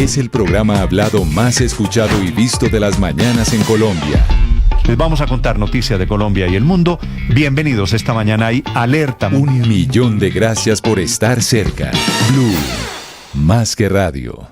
Es el programa hablado más escuchado y visto de las mañanas en Colombia. Les vamos a contar noticias de Colombia y el mundo. Bienvenidos esta mañana y Alerta Mundial. 1 millón de gracias por estar cerca. Blue, más que radio.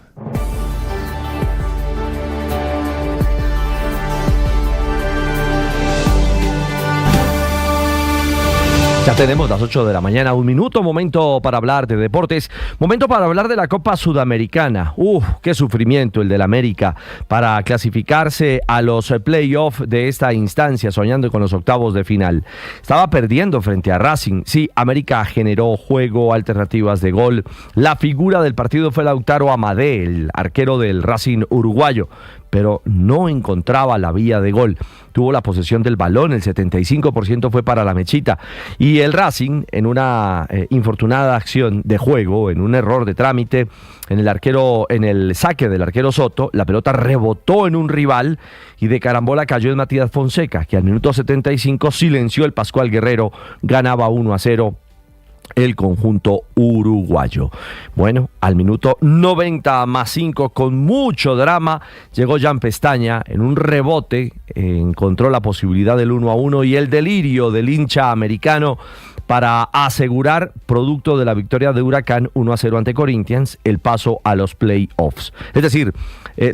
Ya tenemos las 8 de la mañana, un minuto, momento para hablar de deportes, momento para hablar de la Copa Sudamericana. Qué sufrimiento el del América para clasificarse a los playoffs de esta instancia, soñando con los octavos de final. Estaba perdiendo frente a Racing. Sí, América generó juego, alternativas de gol. La figura del partido fue Lautaro Amadé, el arquero del Racing uruguayo, pero no encontraba la vía de gol. Tuvo la posesión del balón, el 75% fue para la mechita. Y el Racing, en una infortunada acción de juego, en un error de trámite, en el saque del arquero Soto, la pelota rebotó en un rival y de carambola cayó en Matías Fonseca, que al minuto 75 silenció el Pascual Guerrero, ganaba 1-0. El conjunto uruguayo. Bueno, al minuto 90+5, con mucho drama, llegó Jan Pestaña en un rebote, encontró la posibilidad del 1-1 y el delirio del hincha americano para asegurar, producto de la victoria de Huracán 1-0 ante Corinthians, el paso a los playoffs. Es decir,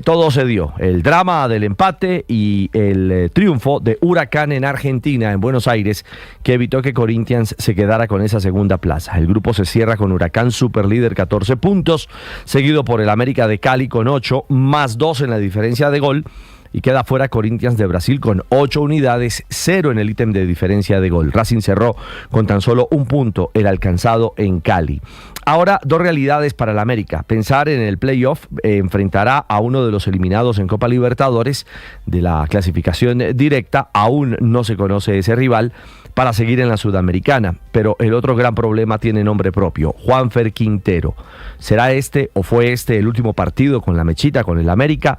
todo se dio. El drama del empate y el triunfo de Huracán en Argentina, en Buenos Aires, que evitó que Corinthians se quedara con esa segunda plaza. El grupo se cierra con Huracán superlíder 14 puntos, seguido por el América de Cali con 8, más 2 en la diferencia de gol. Y queda fuera Corinthians de Brasil con 8 unidades, 0 en el ítem de diferencia de gol. Racing cerró con tan solo un punto, el alcanzado en Cali. Ahora, dos realidades para el América. Pensar en el playoff, enfrentará a uno de los eliminados en Copa Libertadores de la clasificación directa. Aún no se conoce ese rival para seguir en la Sudamericana. Pero el otro gran problema tiene nombre propio, Juanfer Quintero. ¿Será este o fue este el último partido con la mechita, con el América?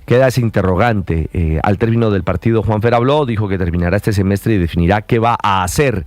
Queda ese interrogante. Al término del partido, Juanfer habló, dijo que terminará este semestre y definirá qué va a hacer.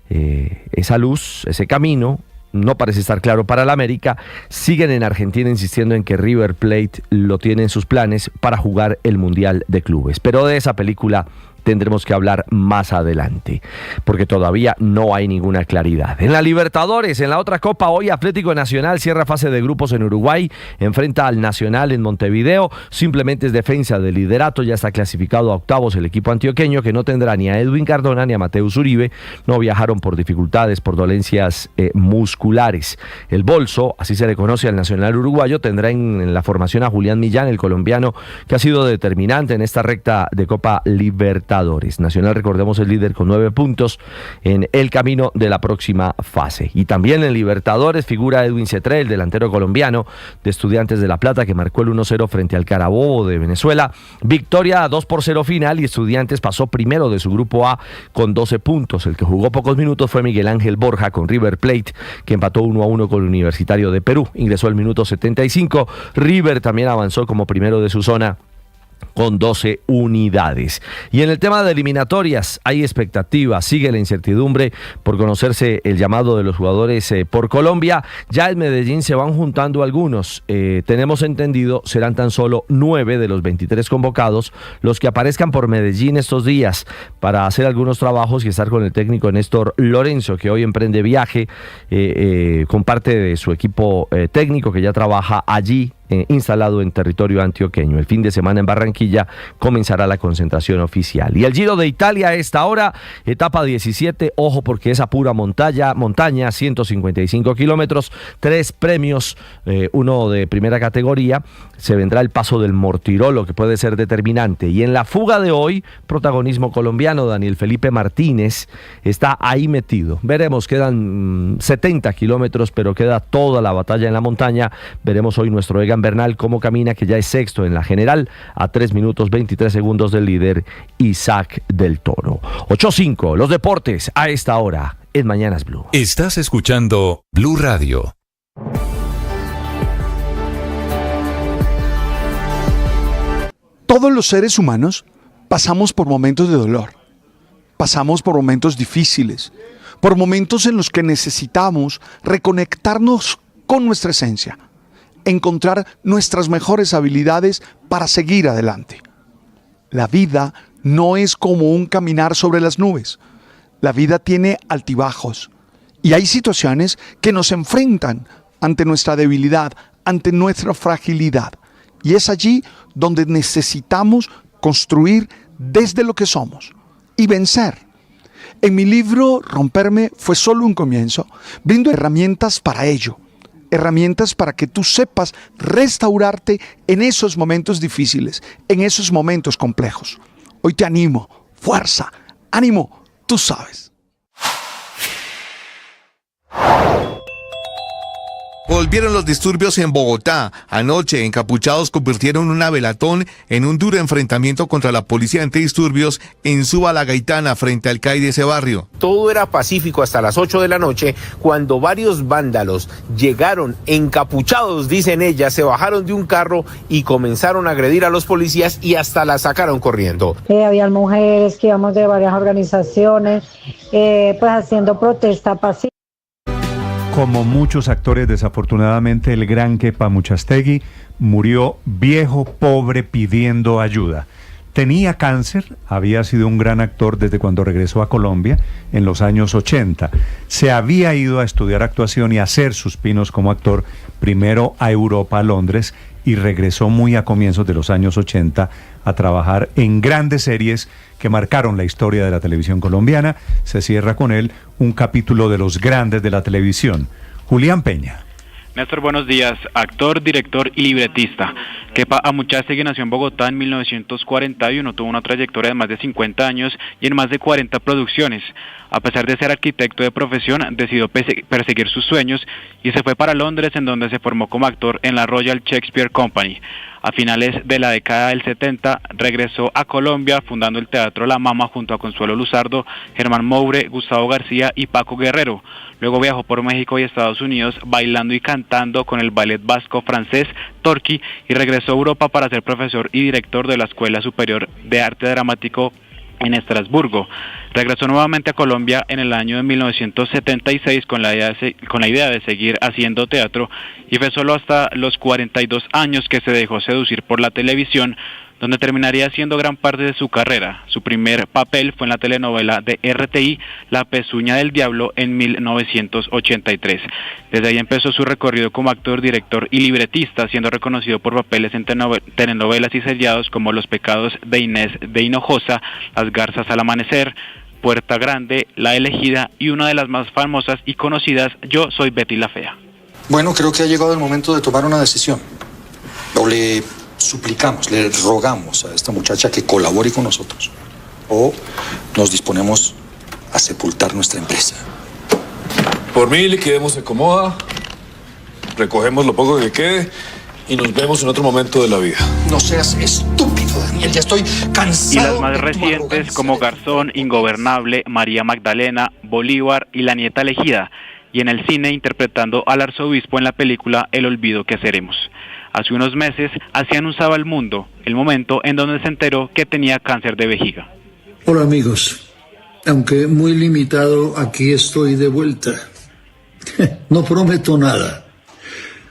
Esa luz, ese camino, no parece estar claro para el América. Siguen en Argentina insistiendo en que River Plate lo tiene en sus planes para jugar el Mundial de Clubes. Pero de esa película tendremos que hablar más adelante, porque todavía no hay ninguna claridad. En la Libertadores, en la otra Copa, hoy Atlético Nacional cierra fase de grupos en Uruguay, enfrenta al Nacional en Montevideo, simplemente es defensa del liderato, ya está clasificado a octavos el equipo antioqueño, que no tendrá ni a Edwin Cardona ni a Mateus Uribe, no viajaron por dificultades, por dolencias musculares. El Bolso, así se le conoce al Nacional uruguayo, tendrá en la formación a Julián Millán, el colombiano, que ha sido determinante en esta recta de Copa Libertadores. Nacional, recordemos, el líder con 9 puntos en el camino de la próxima fase. Y también en Libertadores figura Edwin Cetré, el delantero colombiano de Estudiantes de La Plata, que marcó el 1-0 frente al Carabobo de Venezuela. Victoria 2-0 final y Estudiantes pasó primero de su grupo A con 12 puntos. El que jugó pocos minutos fue Miguel Ángel Borja con River Plate, que empató 1-1 con el Universitario de Perú. Ingresó al minuto 75. River también avanzó como primero de su zona con 12 unidades. Y en el tema de eliminatorias hay expectativas, sigue la incertidumbre por conocerse el llamado de los jugadores por Colombia. Ya en Medellín se van juntando algunos, tenemos entendido serán tan solo 9 de los 23 convocados los que aparezcan por Medellín estos días para hacer algunos trabajos y estar con el técnico Néstor Lorenzo, que hoy emprende viaje con parte de su equipo técnico que ya trabaja allí instalado en territorio antioqueño. El fin de semana en Barranquilla comenzará la concentración oficial. Y el Giro de Italia a esta hora, etapa 17, ojo porque es a pura montaña, 155 kilómetros, 3 premios, uno de primera categoría, se vendrá el paso del Mortirolo, que puede ser determinante. Y en la fuga de hoy, protagonismo colombiano, Daniel Felipe Martínez está ahí metido. Veremos, quedan 70 kilómetros, pero queda toda la batalla en la montaña. Veremos hoy nuestro Egan Bernal cómo camina, que ya es sexto en la general, a 3 minutos 23 segundos del líder Isaac del Toro. 8:05, los deportes a esta hora en Mañanas Blue. Estás escuchando Blue Radio. Todos los seres humanos pasamos por momentos de dolor, pasamos por momentos difíciles, por momentos en los que necesitamos reconectarnos con nuestra esencia. encontrar nuestras mejores habilidades para seguir adelante. La vida no es como un caminar sobre las nubes. La vida tiene altibajos y hay situaciones que nos enfrentan ante nuestra debilidad, ante nuestra fragilidad. Y es allí donde necesitamos construir desde lo que somos y vencer. En mi libro Romperme fue solo un comienzo, brindo herramientas para ello. Herramientas para que tú sepas restaurarte en esos momentos difíciles, en esos momentos complejos. Hoy te animo, fuerza, ánimo, tú sabes. Volvieron los disturbios en Bogotá. Anoche, encapuchados convirtieron una velatón en un duro enfrentamiento contra la policía antidisturbios en Suba la Gaitana, frente al CAI de ese barrio. Todo era pacífico hasta las 8 de la noche, cuando varios vándalos llegaron encapuchados, dicen ellas, se bajaron de un carro y comenzaron a agredir a los policías y hasta la sacaron corriendo. Habían mujeres que íbamos de varias organizaciones, pues haciendo protesta pacífica. Como muchos actores, desafortunadamente, el gran Kepa Muchastegui murió viejo, pobre, pidiendo ayuda. Tenía cáncer, había sido un gran actor desde cuando regresó a Colombia en los años 80. Se había ido a estudiar actuación y a hacer sus pinos como actor, primero a Europa, a Londres, y regresó muy a comienzos de los años 80 a trabajar en grandes series que marcaron la historia de la televisión colombiana. Se cierra con él un capítulo de los grandes de la televisión. Julián Peña. Néstor, buenos días. Actor, director y libretista. Kepa Amuchastegui nació en Bogotá en 1941, tuvo una trayectoria de más de 50 años y en más de 40 producciones. A pesar de ser arquitecto de profesión, decidió perseguir sus sueños y se fue para Londres, en donde se formó como actor en la Royal Shakespeare Company. A finales de la década del 70, regresó a Colombia, fundando el Teatro La Mama junto a Consuelo Luzardo, Germán Moure, Gustavo García y Paco Guerrero. Luego viajó por México y Estados Unidos bailando y cantando con el ballet vasco francés Torquí y regresó a Europa para ser profesor y director de la Escuela Superior de Arte Dramático en Estrasburgo. Regresó nuevamente a Colombia en el año de 1976 con la idea de seguir haciendo teatro, y fue solo hasta los 42 años que se dejó seducir por la televisión, donde terminaría haciendo gran parte de su carrera. Su primer papel fue en la telenovela de RTI, La Pezuña del Diablo, en 1983. Desde ahí empezó su recorrido como actor, director y libretista, siendo reconocido por papeles en telenovelas y seriados como Los Pecados de Inés de Hinojosa, Las Garzas al Amanecer, Puerta Grande, La Elegida y una de las más famosas y conocidas, Yo soy Betty la Fea. Bueno, creo que ha llegado el momento de tomar una decisión. O le suplicamos, le rogamos a esta muchacha que colabore con nosotros, o nos disponemos a sepultar nuestra empresa. Por mí, liquidemos se acomoda, recogemos lo poco que quede y nos vemos en otro momento de la vida. No seas estúpido, Daniel, ya estoy cansado. Y las más recientes como Garzón, Ingobernable, María Magdalena, Bolívar y La Nieta Elegida, y en el cine interpretando al arzobispo en la película El olvido que seremos. Hace unos meses así anunciaba al mundo el momento en donde se enteró que tenía cáncer de vejiga. Hola amigos, aunque muy limitado, aquí estoy de vuelta. No prometo nada.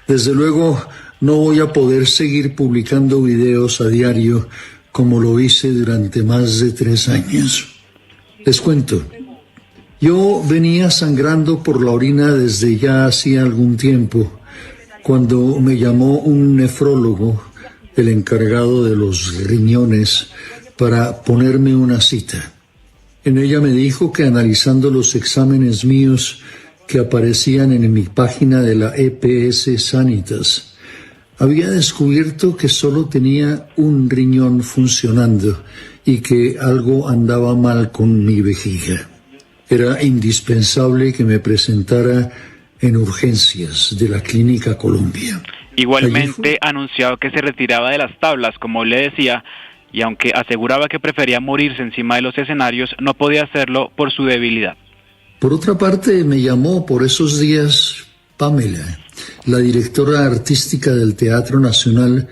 Desde luego no voy a poder seguir publicando videos a diario como lo hice durante más de 3 años. Les cuento, yo venía sangrando por la orina desde ya hacía algún tiempo, cuando me llamó un nefrólogo, el encargado de los riñones, para ponerme una cita. En ella me dijo que analizando los exámenes míos que aparecían en mi página de la EPS Sanitas, había descubierto que solo tenía un riñón funcionando y que algo andaba mal con mi vejiga. Era indispensable que me presentara en urgencias de la Clínica Colombia. Igualmente anunciado que se retiraba de las tablas, como le decía, y aunque aseguraba que prefería morirse encima de los escenarios, no podía hacerlo por su debilidad. Por otra parte, me llamó por esos días Pamela, la directora artística del Teatro Nacional,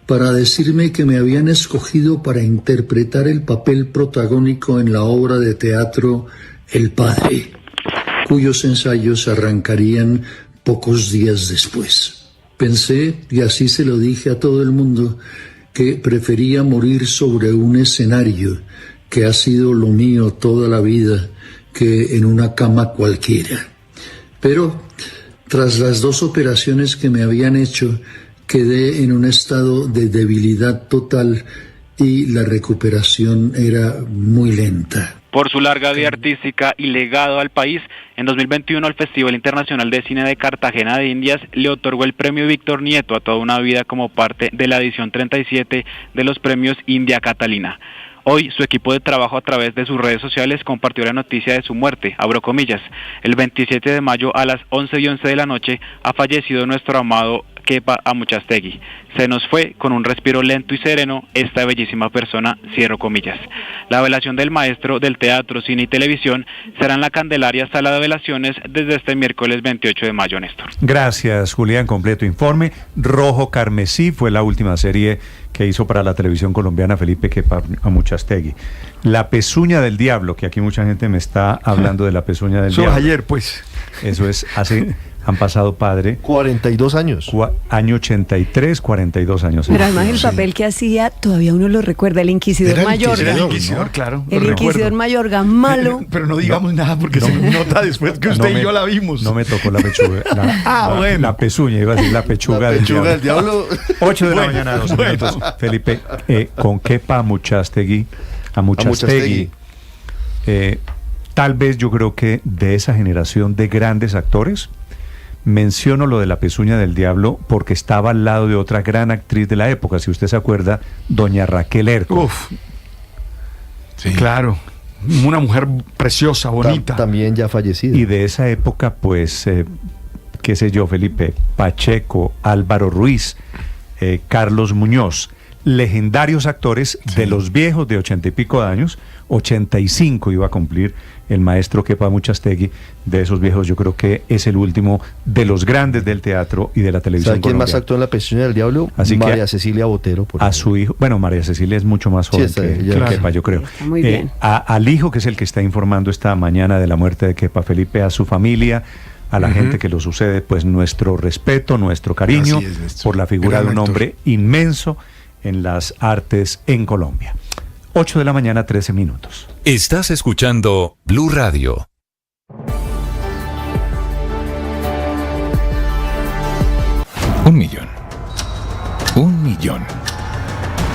para decirme que me habían escogido para interpretar el papel protagónico en la obra de teatro El Padre, cuyos ensayos arrancarían pocos días después. Pensé, y así se lo dije a todo el mundo, que prefería morir sobre un escenario que ha sido lo mío toda la vida, que en una cama cualquiera. Pero tras las 2 operaciones que me habían hecho, quedé en un estado de debilidad total y la recuperación era muy lenta. Por su larga vida artística y legado al país, en 2021 el Festival Internacional de Cine de Cartagena de Indias le otorgó el premio Víctor Nieto a toda una vida como parte de la edición 37 de los premios India Catalina. Hoy su equipo de trabajo a través de sus redes sociales compartió la noticia de su muerte, abro comillas. El 27 de mayo a las 11:11 de la noche ha fallecido nuestro amado Kepa Amuchastegui. Se nos fue con un respiro lento y sereno esta bellísima persona, cierro comillas. La velación del maestro del teatro, cine y televisión será en la Candelaria Sala de Velaciones desde este miércoles 28 de mayo, Néstor. Gracias, Julián. Completo informe. Rojo Carmesí fue la última serie que hizo para la televisión colombiana Felipe Kepa Amuchastegui. La pezuña del diablo, que aquí mucha gente me está hablando de la pezuña del diablo. Ayer, pues. Eso es han pasado, padre, 42 años. Año 83, 42 años. Pero además el papel que hacía, todavía uno lo recuerda, el Inquisidor Mayorga. El Inquisidor, claro. El Inquisidor Mayorga, malo. Pero no digamos nada porque se nota después que usted y yo la vimos. No me tocó la pechuga. Bueno. La pezuña, iba a decir la pechuga del diablo. 8 de la mañana, 2 minutos. Felipe, con Kepa Amuchastegui, tal vez yo creo que de esa generación de grandes actores, menciono lo de la pezuña del diablo porque estaba al lado de otra gran actriz de la época, si usted se acuerda, doña Raquel Erco. Uf. Sí. Claro, una mujer preciosa, bonita. También ya fallecida. Y de esa época, pues, qué sé yo, Felipe, Pacheco, Álvaro Ruiz, Carlos Muñoz, legendarios actores de los viejos de 80 y pico de años, 85 iba a cumplir el maestro Kepa Amuchastegui. De esos viejos yo creo que es el último de los grandes del teatro y de la televisión. ¿Sabe quién más actuó en La pezuña del diablo? Así María Cecilia Botero. A su hijo, bueno, María Cecilia es mucho más joven que Kepa, yo creo. Muy bien. Al hijo, que es el que está informando esta mañana de la muerte de Kepa, Felipe, a su familia, a la gente que lo sucede, pues nuestro respeto, nuestro cariño por la figura de un hombre inmenso en las artes en Colombia. 8 de la mañana, 13 minutos. Estás escuchando Blue Radio. Un millón. Un millón.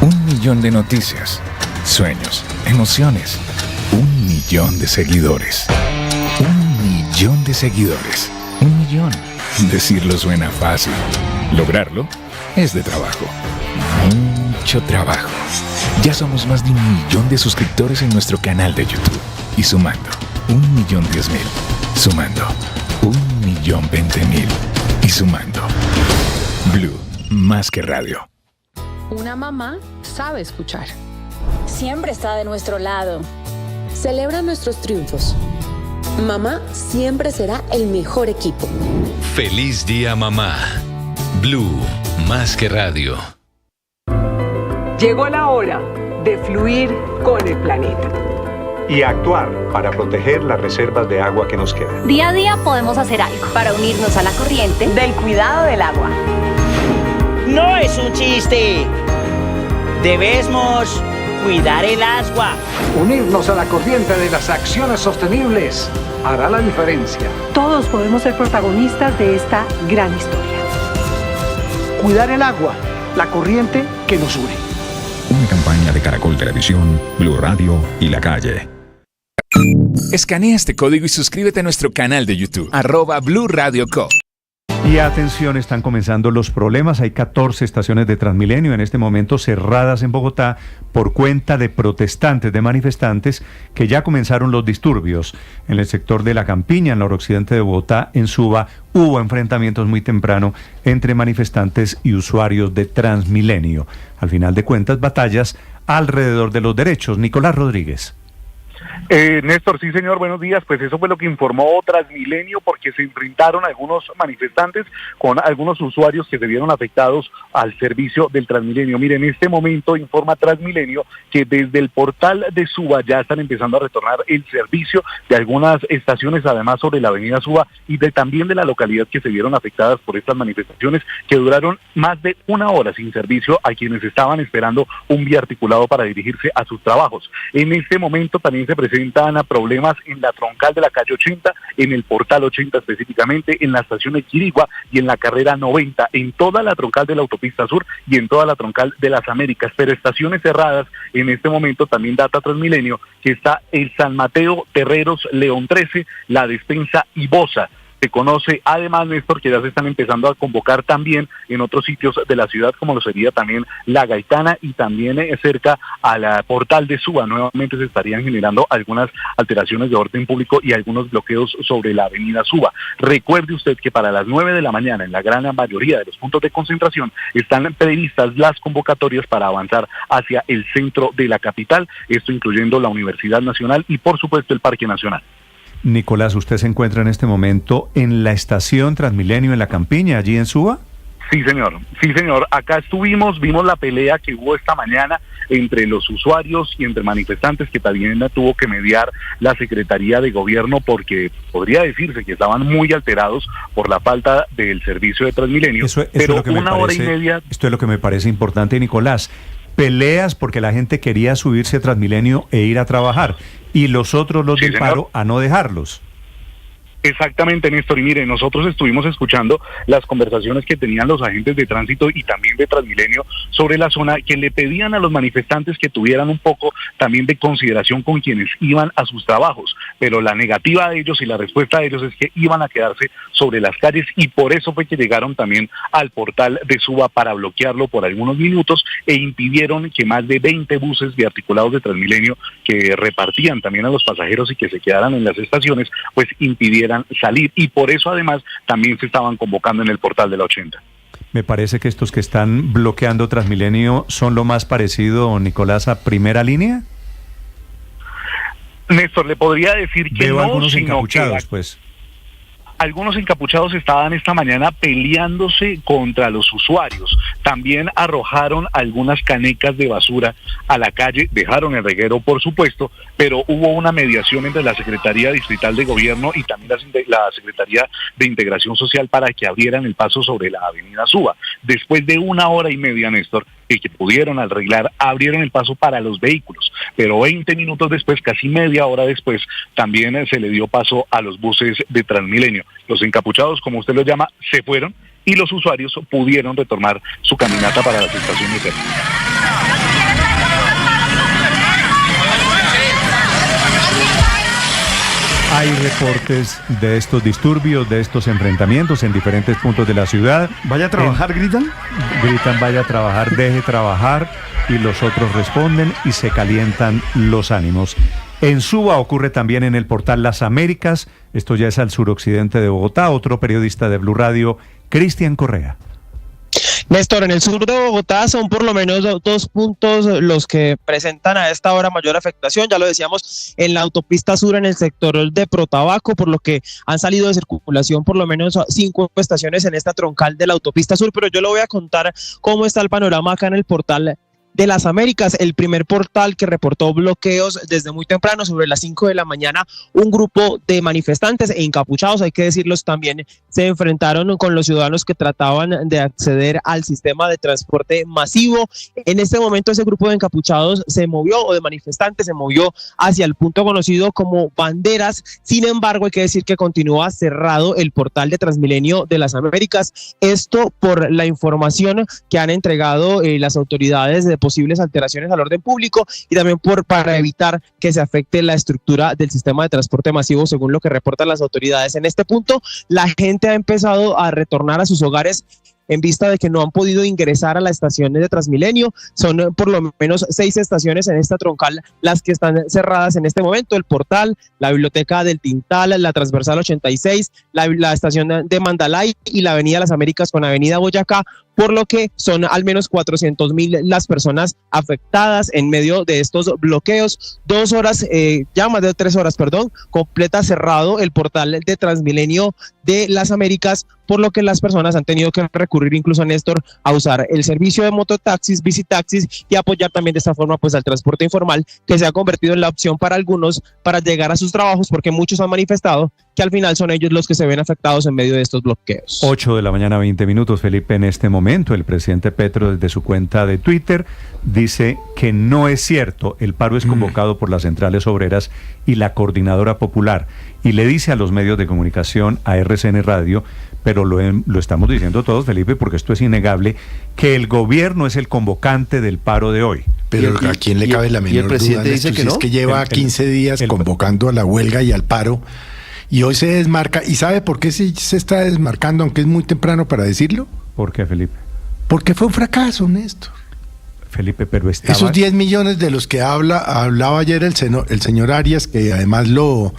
Un millón de noticias, sueños, emociones. 1 millón de seguidores. 1 millón de seguidores. 1 millón. Decirlo suena fácil. Lograrlo es de trabajo. Mucho trabajo. Ya somos más de 1 millón de suscriptores en nuestro canal de YouTube. Y sumando, 1.010.000. Sumando, 1.020.000. Y sumando. Blue, más que radio. Una mamá sabe escuchar. Siempre está de nuestro lado. Celebra nuestros triunfos. Mamá siempre será el mejor equipo. Feliz día, mamá. Blue, más que radio. Llegó la hora de fluir con el planeta. Y actuar para proteger las reservas de agua que nos quedan. Día a día podemos hacer algo para unirnos a la corriente del cuidado del agua. No es un chiste. Debemos cuidar el agua. Unirnos a la corriente de las acciones sostenibles hará la diferencia. Todos podemos ser protagonistas de esta gran historia. Cuidar el agua, la corriente que nos une. Una campaña de Caracol Televisión, Blue Radio y La Calle. Escanea este código y suscríbete a nuestro canal de YouTube, @Blue Radio Co. Y atención, están comenzando los problemas. Hay 14 estaciones de Transmilenio en este momento cerradas en Bogotá por cuenta de protestantes, de manifestantes, que ya comenzaron los disturbios. En el sector de La Campiña, en el noroccidente de Bogotá, en Suba, hubo enfrentamientos muy temprano entre manifestantes y usuarios de Transmilenio. Al final de cuentas, batallas alrededor de los derechos. Nicolás Rodríguez. Néstor, sí señor, buenos días. Pues eso fue lo que informó Transmilenio, porque se enfrentaron algunos manifestantes con algunos usuarios que se vieron afectados al servicio del Transmilenio. Miren, en este momento informa Transmilenio que desde el portal de Suba ya están empezando a retornar el servicio de algunas estaciones, además sobre la avenida Suba y también de la localidad que se vieron afectadas por estas manifestaciones que duraron más de una hora sin servicio a quienes estaban esperando un vía articulado para dirigirse a sus trabajos. En este momento también se presentan problemas en la troncal de la calle 80, en el portal 80 específicamente, en la estación de Quirigua y en la carrera 90, en toda la troncal de la autopista sur y en toda la troncal de las Américas, pero estaciones cerradas en este momento también data Transmilenio, que está el San Mateo, Terreros, León 13, La Despensa y Bosa. Se conoce además, Néstor, que ya se están empezando a convocar también en otros sitios de la ciudad, como lo sería también La Gaitana y también cerca a la portal de Suba. Nuevamente se estarían generando algunas alteraciones de orden público y algunos bloqueos sobre la avenida Suba. Recuerde usted que para las 9 de la mañana, en la gran mayoría de los puntos de concentración, están previstas las convocatorias para avanzar hacia el centro de la capital, esto incluyendo la Universidad Nacional y por supuesto el Parque Nacional. Nicolás, ¿usted se encuentra en este momento en la estación Transmilenio en La Campiña, allí en Suba? Sí, señor. Sí, señor. Acá vimos la pelea que hubo esta mañana entre los usuarios y entre manifestantes que también tuvo que mediar la Secretaría de Gobierno porque podría decirse que estaban muy alterados por la falta del servicio de Transmilenio. Eso pero es lo que una hora y media... Esto es lo que me parece importante, Nicolás. Peleas porque la gente quería subirse a Transmilenio e ir a trabajar y los otros, los del paro, a no dejarlos. Exactamente, Néstor, y mire, nosotros estuvimos escuchando las conversaciones que tenían los agentes de tránsito y también de Transmilenio sobre la zona, que le pedían a los manifestantes que tuvieran un poco también de consideración con quienes iban a sus trabajos, pero la negativa de ellos y la respuesta de ellos es que iban a quedarse sobre las calles y por eso fue que llegaron también al portal de Suba para bloquearlo por algunos minutos e impidieron que más de 20 buses de articulados de Transmilenio que repartían también a los pasajeros y que se quedaran en las estaciones, pues impidieran salir y por eso además también se estaban convocando en el portal de la 80. Me parece que estos que están bloqueando Transmilenio son lo más parecido, Nicolás, a Primera Línea. Néstor, le podría decir que veo no, algunos sino encapuchados, que... pues. Algunos encapuchados estaban esta mañana peleándose contra los usuarios. También arrojaron algunas canecas de basura a la calle, dejaron el reguero, por supuesto, pero hubo una mediación entre la Secretaría Distrital de Gobierno y también la Secretaría de Integración Social para que abrieran el paso sobre la avenida Suba. Después de una hora y media, Néstor, que pudieron arreglar, abrieron el paso para los vehículos, pero 20 minutos después, casi media hora después, también se le dio paso a los buses de Transmilenio. Los encapuchados, como usted los llama, se fueron y los usuarios pudieron retomar su caminata para las estaciones de servicio. Hay reportes de estos disturbios, de estos enfrentamientos en diferentes puntos de la ciudad. ¿Vaya a trabajar, gritan? Gritan, vaya a trabajar, deje trabajar, y los otros responden y se calientan los ánimos. En Suba ocurre también en el portal Las Américas, esto ya es al suroccidente de Bogotá. Otro periodista de Blue Radio, Cristian Correa. Néstor, en el sur de Bogotá son por lo menos 2 puntos los que presentan a esta hora mayor afectación. Ya lo decíamos, en la autopista sur, en el sector de Protabaco, por lo que han salido de circulación por lo menos 5 estaciones en esta troncal de la autopista sur. Pero yo le voy a contar cómo está el panorama acá en el portal de Las Américas, el primer portal que reportó bloqueos desde muy temprano, sobre las 5 de la mañana. Un grupo de manifestantes e encapuchados, hay que decirlos también, se enfrentaron con los ciudadanos que trataban de acceder al sistema de transporte masivo. En este momento ese grupo de encapuchados de manifestantes se movió hacia el punto conocido como Banderas. Sin embargo, hay que decir que continúa cerrado el portal de Transmilenio de Las Américas. Esto por la información que han entregado las autoridades de posibles alteraciones al orden público y también para evitar que se afecte la estructura del sistema de transporte masivo, según lo que reportan las autoridades. En este punto, la gente ha empezado a retornar a sus hogares en vista de que no han podido ingresar a las estaciones de Transmilenio. Son por lo menos 6 estaciones en esta troncal las que están cerradas en este momento: el Portal, la Biblioteca del Tintal, la Transversal 86, la estación de Mandalay y la Avenida Las Américas con Avenida Boyacá, por lo que son al menos 400.000 las personas afectadas en medio de estos bloqueos. 2 horas, ya más de 3 horas, completa cerrado el portal de Transmilenio de Las Américas, por lo que las personas han tenido que recurrir incluso, Néstor, a usar el servicio de mototaxis, bicitaxis y apoyar también de esta forma pues al transporte informal, que se ha convertido en la opción para algunos para llegar a sus trabajos, porque muchos han manifestado que al final son ellos los que se ven afectados en medio de estos bloqueos. 8 de la mañana, 20 minutos, Felipe. En este momento el presidente Petro, desde su cuenta de Twitter, dice que no es cierto, el paro es convocado por las centrales obreras y la coordinadora popular, y le dice a los medios de comunicación, a RCN Radio, pero lo estamos diciendo todos, Felipe, porque esto es innegable, que el gobierno es el convocante del paro de hoy. Pero ¿a quién le cabe la menor duda? Presidente dice que no. Es que lleva 15 días convocando a la huelga y al paro, y hoy se desmarca. ¿Y sabe por qué se está desmarcando, aunque es muy temprano para decirlo? ¿Por qué, Felipe? Porque fue un fracaso, Néstor. Felipe, pero estaba... Esos 10 millones de los que hablaba ayer el señor Arias, que además lo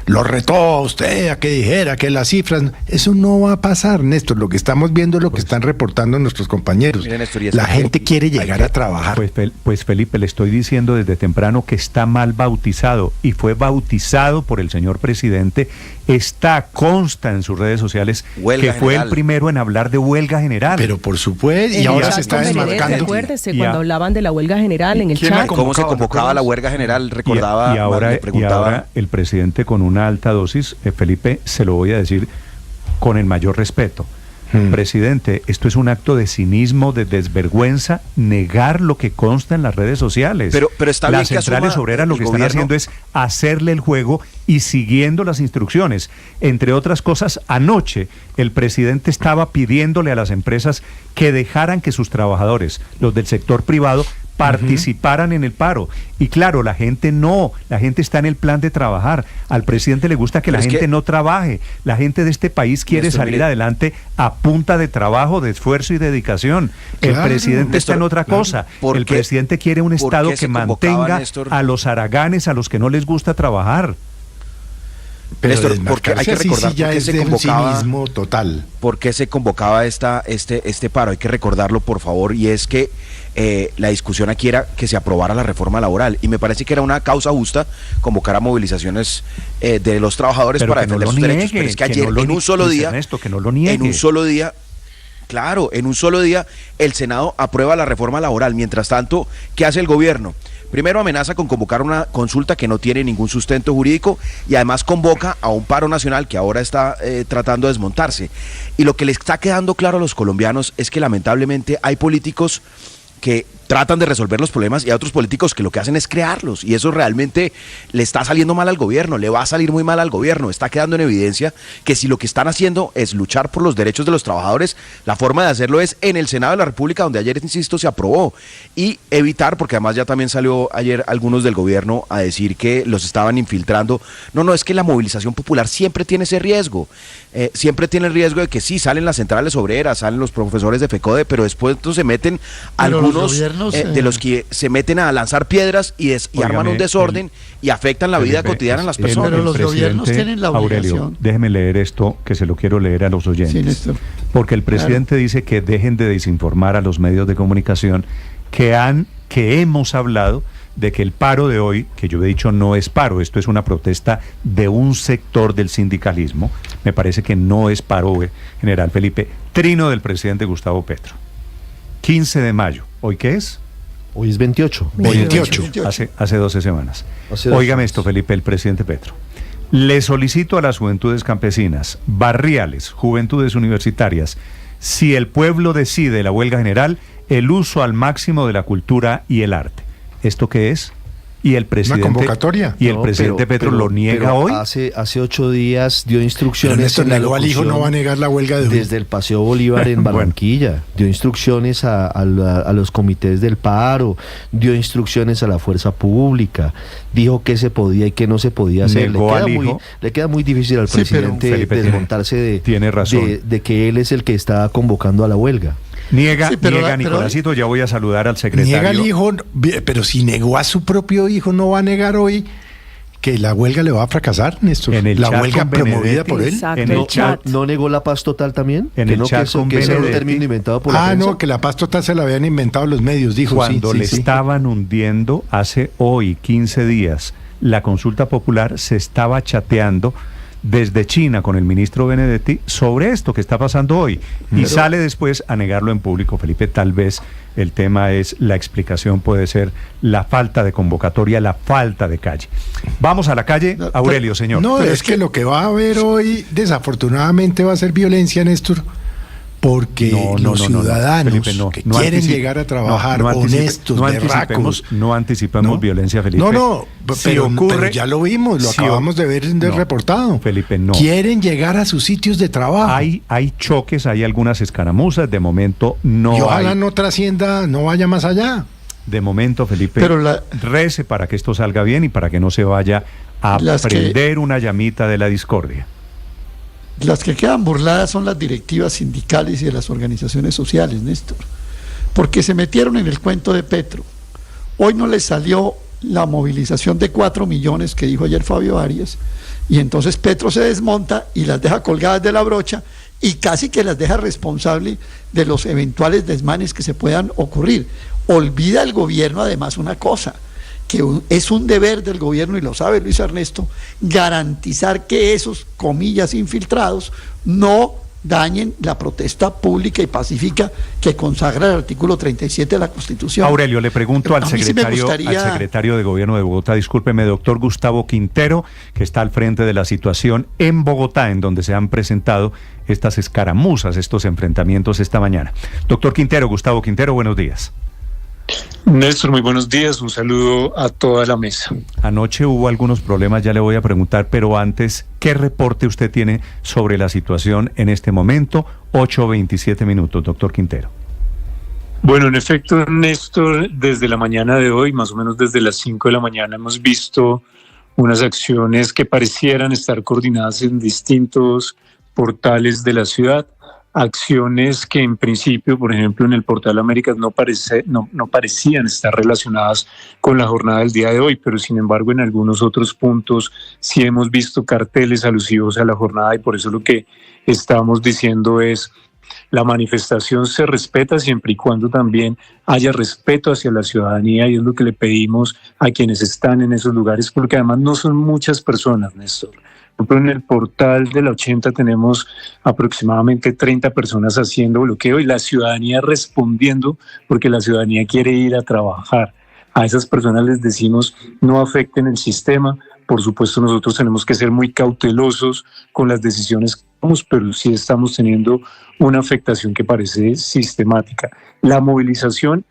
retó a usted a que dijera que las cifras, eso no va a pasar, Néstor. Lo que estamos viendo es lo que están reportando nuestros compañeros. Mire, Néstor, la gente quiere llegar a trabajar. Pues Felipe, le estoy diciendo desde temprano que está mal bautizado, y fue bautizado por el señor presidente. Consta en sus redes sociales huelga que fue general. El primero en hablar de huelga general. Pero por supuesto, y ahora se está desmarcando. Acuérdese cuando hablaban de la huelga general en el chat. ¿Cómo se convocaba la huelga general? Recordaba. Y ahora el presidente, con una alta dosis, Felipe, se lo voy a decir con el mayor respeto. Presidente, esto es un acto de cinismo, de desvergüenza, negar lo que consta en las redes sociales. Pero está bien. Las centrales obreras lo que están haciendo es hacerle el juego y siguiendo las instrucciones. Entre otras cosas, anoche el presidente estaba pidiéndole a las empresas que dejaran que sus trabajadores, los del sector privado, participaran en el paro. Y claro, la gente está en el plan de trabajar. Al presidente le gusta que la gente no trabaje. La gente de este país quiere salir adelante a punta de trabajo, de esfuerzo y dedicación. Claro, el presidente está en otra cosa. El presidente quiere un Estado que mantenga a los haraganes, a los que no les gusta trabajar. Pero Néstor, porque hay que recordar por qué se convocaba total. ¿Por qué se convocaba este paro? Hay que recordarlo, por favor, y es que la discusión aquí era que se aprobara la reforma laboral, y me parece que era una causa justa convocar a movilizaciones de los trabajadores para defender sus derechos. Pero es que ayer, en un solo día, el Senado aprueba la reforma laboral. Mientras tanto, ¿qué hace el gobierno? Primero amenaza con convocar una consulta que no tiene ningún sustento jurídico, y además convoca a un paro nacional que ahora está tratando de desmontarse. Y lo que le está quedando claro a los colombianos es que lamentablemente hay políticos que tratan de resolver los problemas y hay otros políticos que lo que hacen es crearlos, y eso realmente le está saliendo mal al gobierno, le va a salir muy mal al gobierno. Está quedando en evidencia que si lo que están haciendo es luchar por los derechos de los trabajadores, la forma de hacerlo es en el Senado de la República, donde ayer, insisto, se aprobó, y evitar, porque además ya también salió ayer algunos del gobierno a decir que los estaban infiltrando. No, es que la movilización popular siempre tiene ese riesgo, siempre tiene el riesgo de que sí, salen las centrales obreras, salen los profesores de FECODE, pero después se meten algunos de los que se meten a lanzar piedras y arman un desorden y afectan la vida cotidiana de las personas. Pero los gobiernos tienen la obligación. Aurelio, déjeme leer esto, que se lo quiero leer a los oyentes. Sí, porque el presidente dice que dejen de desinformar a los medios de comunicación, que hemos hablado de que el paro de hoy, que yo he dicho no es paro, esto es una protesta de un sector del sindicalismo. Me parece que no es paro general, Felipe. Trino del presidente Gustavo Petro. 15 de mayo. ¿Hoy qué es? Hoy es 28. 28. Hace 12 semanas. Óigame esto, Felipe, el presidente Petro. Le solicito a las juventudes campesinas, barriales, juventudes universitarias, si el pueblo decide la huelga general, el uso al máximo de la cultura y el arte. ¿Esto qué es? Y el presidente, una convocatoria. Y el presidente Petro lo niega hoy. Hace 8 días dio instrucciones. Pero Néstor negó al hijo, no va a negar la huelga de hoy. Desde el Paseo Bolívar en Barranquilla. Dio instrucciones a los comités del paro, dio instrucciones a la fuerza pública, dijo qué se podía y qué no se podía hacer. Le queda muy difícil al presidente desmontarse de que él es el que está convocando a la huelga. Niega Nicolásito, ya voy a saludar al secretario. Niega al hijo, pero si negó a su propio hijo, no va a negar hoy que la huelga le va a fracasar, Néstor. La huelga promovida por él. En el chat. ¿No negó la paz total también? En el chat con que ese era un término inventado por la prensa. No, que la paz total se la habían inventado los medios, dijo. Cuando le estaban hundiendo hace hoy 15 días la consulta popular, se estaba chateando desde China con el ministro Benedetti sobre esto que está pasando hoy. Y sale después a negarlo en público, Felipe. Tal vez el tema es, la explicación puede ser la falta de convocatoria, la falta de calle. Vamos a la calle, Aurelio, señor. No, es que lo que va a haber hoy, desafortunadamente, va a ser violencia, Néstor. Porque los ciudadanos que quieren llegar a trabajar honestos, berracos. No anticipemos violencia, Felipe. Pero ya lo vimos, lo acabamos de ver reportado. Felipe, no. Quieren llegar a sus sitios de trabajo. Hay choques, hay algunas escaramuzas, de momento no. Y ojalá no trascienda, no vaya más allá. De momento, Felipe, rece para que esto salga bien y para que no se vaya a prender una llamita de la discordia. Las que quedan burladas son las directivas sindicales y de las organizaciones sociales, Néstor, porque se metieron en el cuento de Petro. Hoy no les salió la movilización de 4 millones que dijo ayer Fabio Arias, y entonces Petro se desmonta y las deja colgadas de la brocha y casi que las deja responsable de los eventuales desmanes que se puedan ocurrir. Olvida el gobierno además una cosa, que es un deber del gobierno, y lo sabe Luis Ernesto, garantizar que esos, comillas, infiltrados no dañen la protesta pública y pacífica que consagra el artículo 37 de la Constitución. Aurelio, le pregunto al secretario de Gobierno de Bogotá, discúlpeme, doctor Gustavo Quintero, que está al frente de la situación en Bogotá, en donde se han presentado estas escaramuzas, estos enfrentamientos esta mañana. Doctor Quintero, Gustavo Quintero, buenos días. Néstor, muy buenos días, un saludo a toda la mesa. Anoche hubo algunos problemas, ya le voy a preguntar, pero antes, ¿qué reporte usted tiene sobre la situación en este momento? 8:27 minutos, doctor Quintero. Bueno, en efecto, Néstor, desde la mañana de hoy, más o menos desde las 5 de la mañana, hemos visto unas acciones que parecieran estar coordinadas en distintos portales de la ciudad. Acciones que en principio, por ejemplo, en el portal Américas no parecían estar relacionadas con la jornada del día de hoy, pero sin embargo en algunos otros puntos sí hemos visto carteles alusivos a la jornada, y por eso lo que estamos diciendo es: la manifestación se respeta siempre y cuando también haya respeto hacia la ciudadanía, y es lo que le pedimos a quienes están en esos lugares, porque además no son muchas personas, Néstor. Por ejemplo, en el portal de la 80 tenemos aproximadamente 30 personas haciendo bloqueo y la ciudadanía respondiendo, porque la ciudadanía quiere ir a trabajar. A esas personas les decimos: no afecten el sistema. Por supuesto, nosotros tenemos que ser muy cautelosos con las decisiones que tomamos, pero sí estamos teniendo una afectación que parece sistemática. La movilización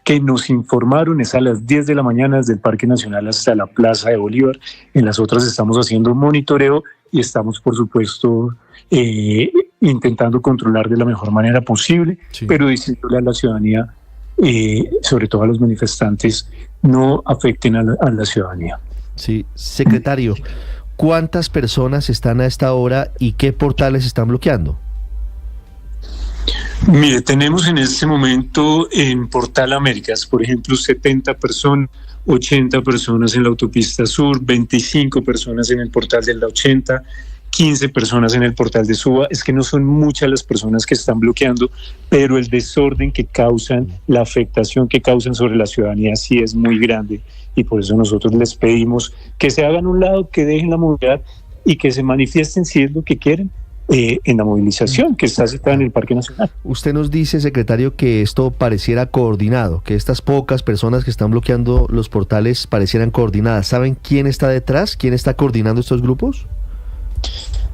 que nos informaron es a las 10 de la mañana desde el Parque Nacional hasta la Plaza de Bolívar. En las otras estamos haciendo monitoreo y estamos, por supuesto, intentando controlar de la mejor manera posible, pero diciéndole a la ciudadanía, sobre todo a los manifestantes, no afecten a la ciudadanía. Sí, secretario, ¿cuántas personas están a esta hora y qué portales están bloqueando? Mire, tenemos en este momento en Portal Américas, por ejemplo, 70 personas, 80 personas en la autopista sur, 25 personas en el portal de la 80, 15 personas en el portal de Suba. Es que no son muchas las personas que están bloqueando, pero el desorden que causan, la afectación que causan sobre la ciudadanía sí es muy grande, y por eso nosotros les pedimos que se hagan un lado, que dejen la movilidad y que se manifiesten si es lo que quieren en la movilización que está citada en el Parque Nacional. Usted nos dice, secretario, que esto pareciera coordinado, que estas pocas personas que están bloqueando los portales parecieran coordinadas. ¿Saben quién está detrás? ¿Quién está coordinando estos grupos?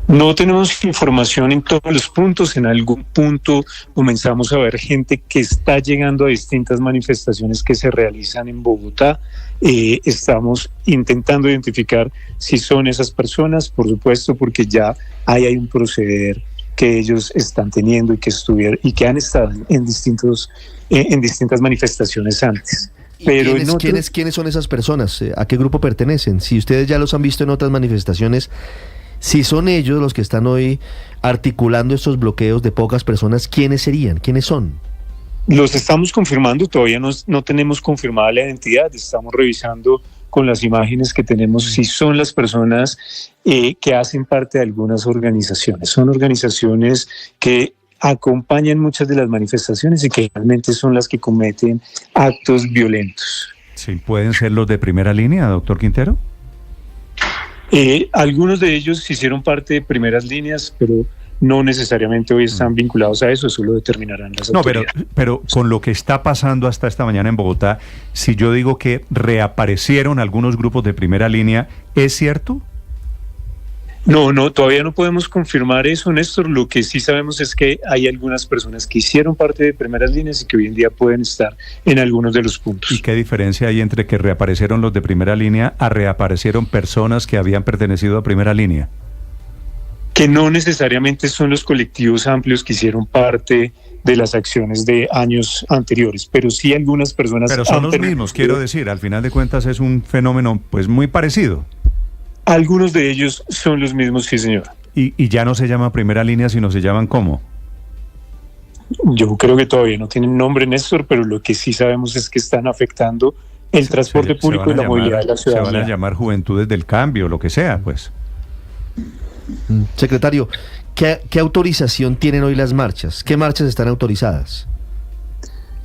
No tenemos información en todos los puntos. En algún punto comenzamos a ver gente que está llegando a distintas manifestaciones que se realizan en Bogotá. Estamos intentando identificar si son esas personas, por supuesto, porque ya hay un proceder que ellos están teniendo y que han estado en distintas manifestaciones antes. Pero ¿Quiénes son esas personas? ¿A qué grupo pertenecen? Si ustedes ya los han visto en otras manifestaciones, si son ellos los que están hoy articulando estos bloqueos de pocas personas, ¿quiénes serían? ¿Quiénes son? Los estamos confirmando, todavía no tenemos confirmada la identidad, estamos revisando con las imágenes que tenemos si son las personas que hacen parte de algunas organizaciones. Son organizaciones que acompañan muchas de las manifestaciones y que realmente son las que cometen actos violentos. Sí, ¿pueden ser los de primera línea, doctor Quintero? Algunos de ellos hicieron parte de primeras líneas, pero no necesariamente hoy están vinculados a eso lo determinarán las autoridades. Pero con lo que está pasando hasta esta mañana en Bogotá, si yo digo que reaparecieron algunos grupos de primera línea, ¿es cierto? No, todavía no podemos confirmar eso, Néstor. Lo que sí sabemos es que hay algunas personas que hicieron parte de primeras líneas y que hoy en día pueden estar en algunos de los puntos. ¿Y qué diferencia hay entre que reaparecieron los de primera línea a reaparecieron personas que habían pertenecido a primera línea? Que no necesariamente son los colectivos amplios que hicieron parte de las acciones de años anteriores, pero sí algunas personas... Pero son los mismos, quiero decir, al final de cuentas es un fenómeno pues muy parecido. Algunos de ellos son los mismos, sí señor. ¿Y ya no se llama primera línea, sino se llaman cómo? Yo creo que todavía no tienen nombre, Néstor, pero lo que sí sabemos es que están afectando el transporte público y la movilidad de la ciudadanía. Se van a llamar Juventudes del Cambio, lo que sea, pues. Secretario, ¿qué autorización tienen hoy las marchas? ¿Qué marchas están autorizadas?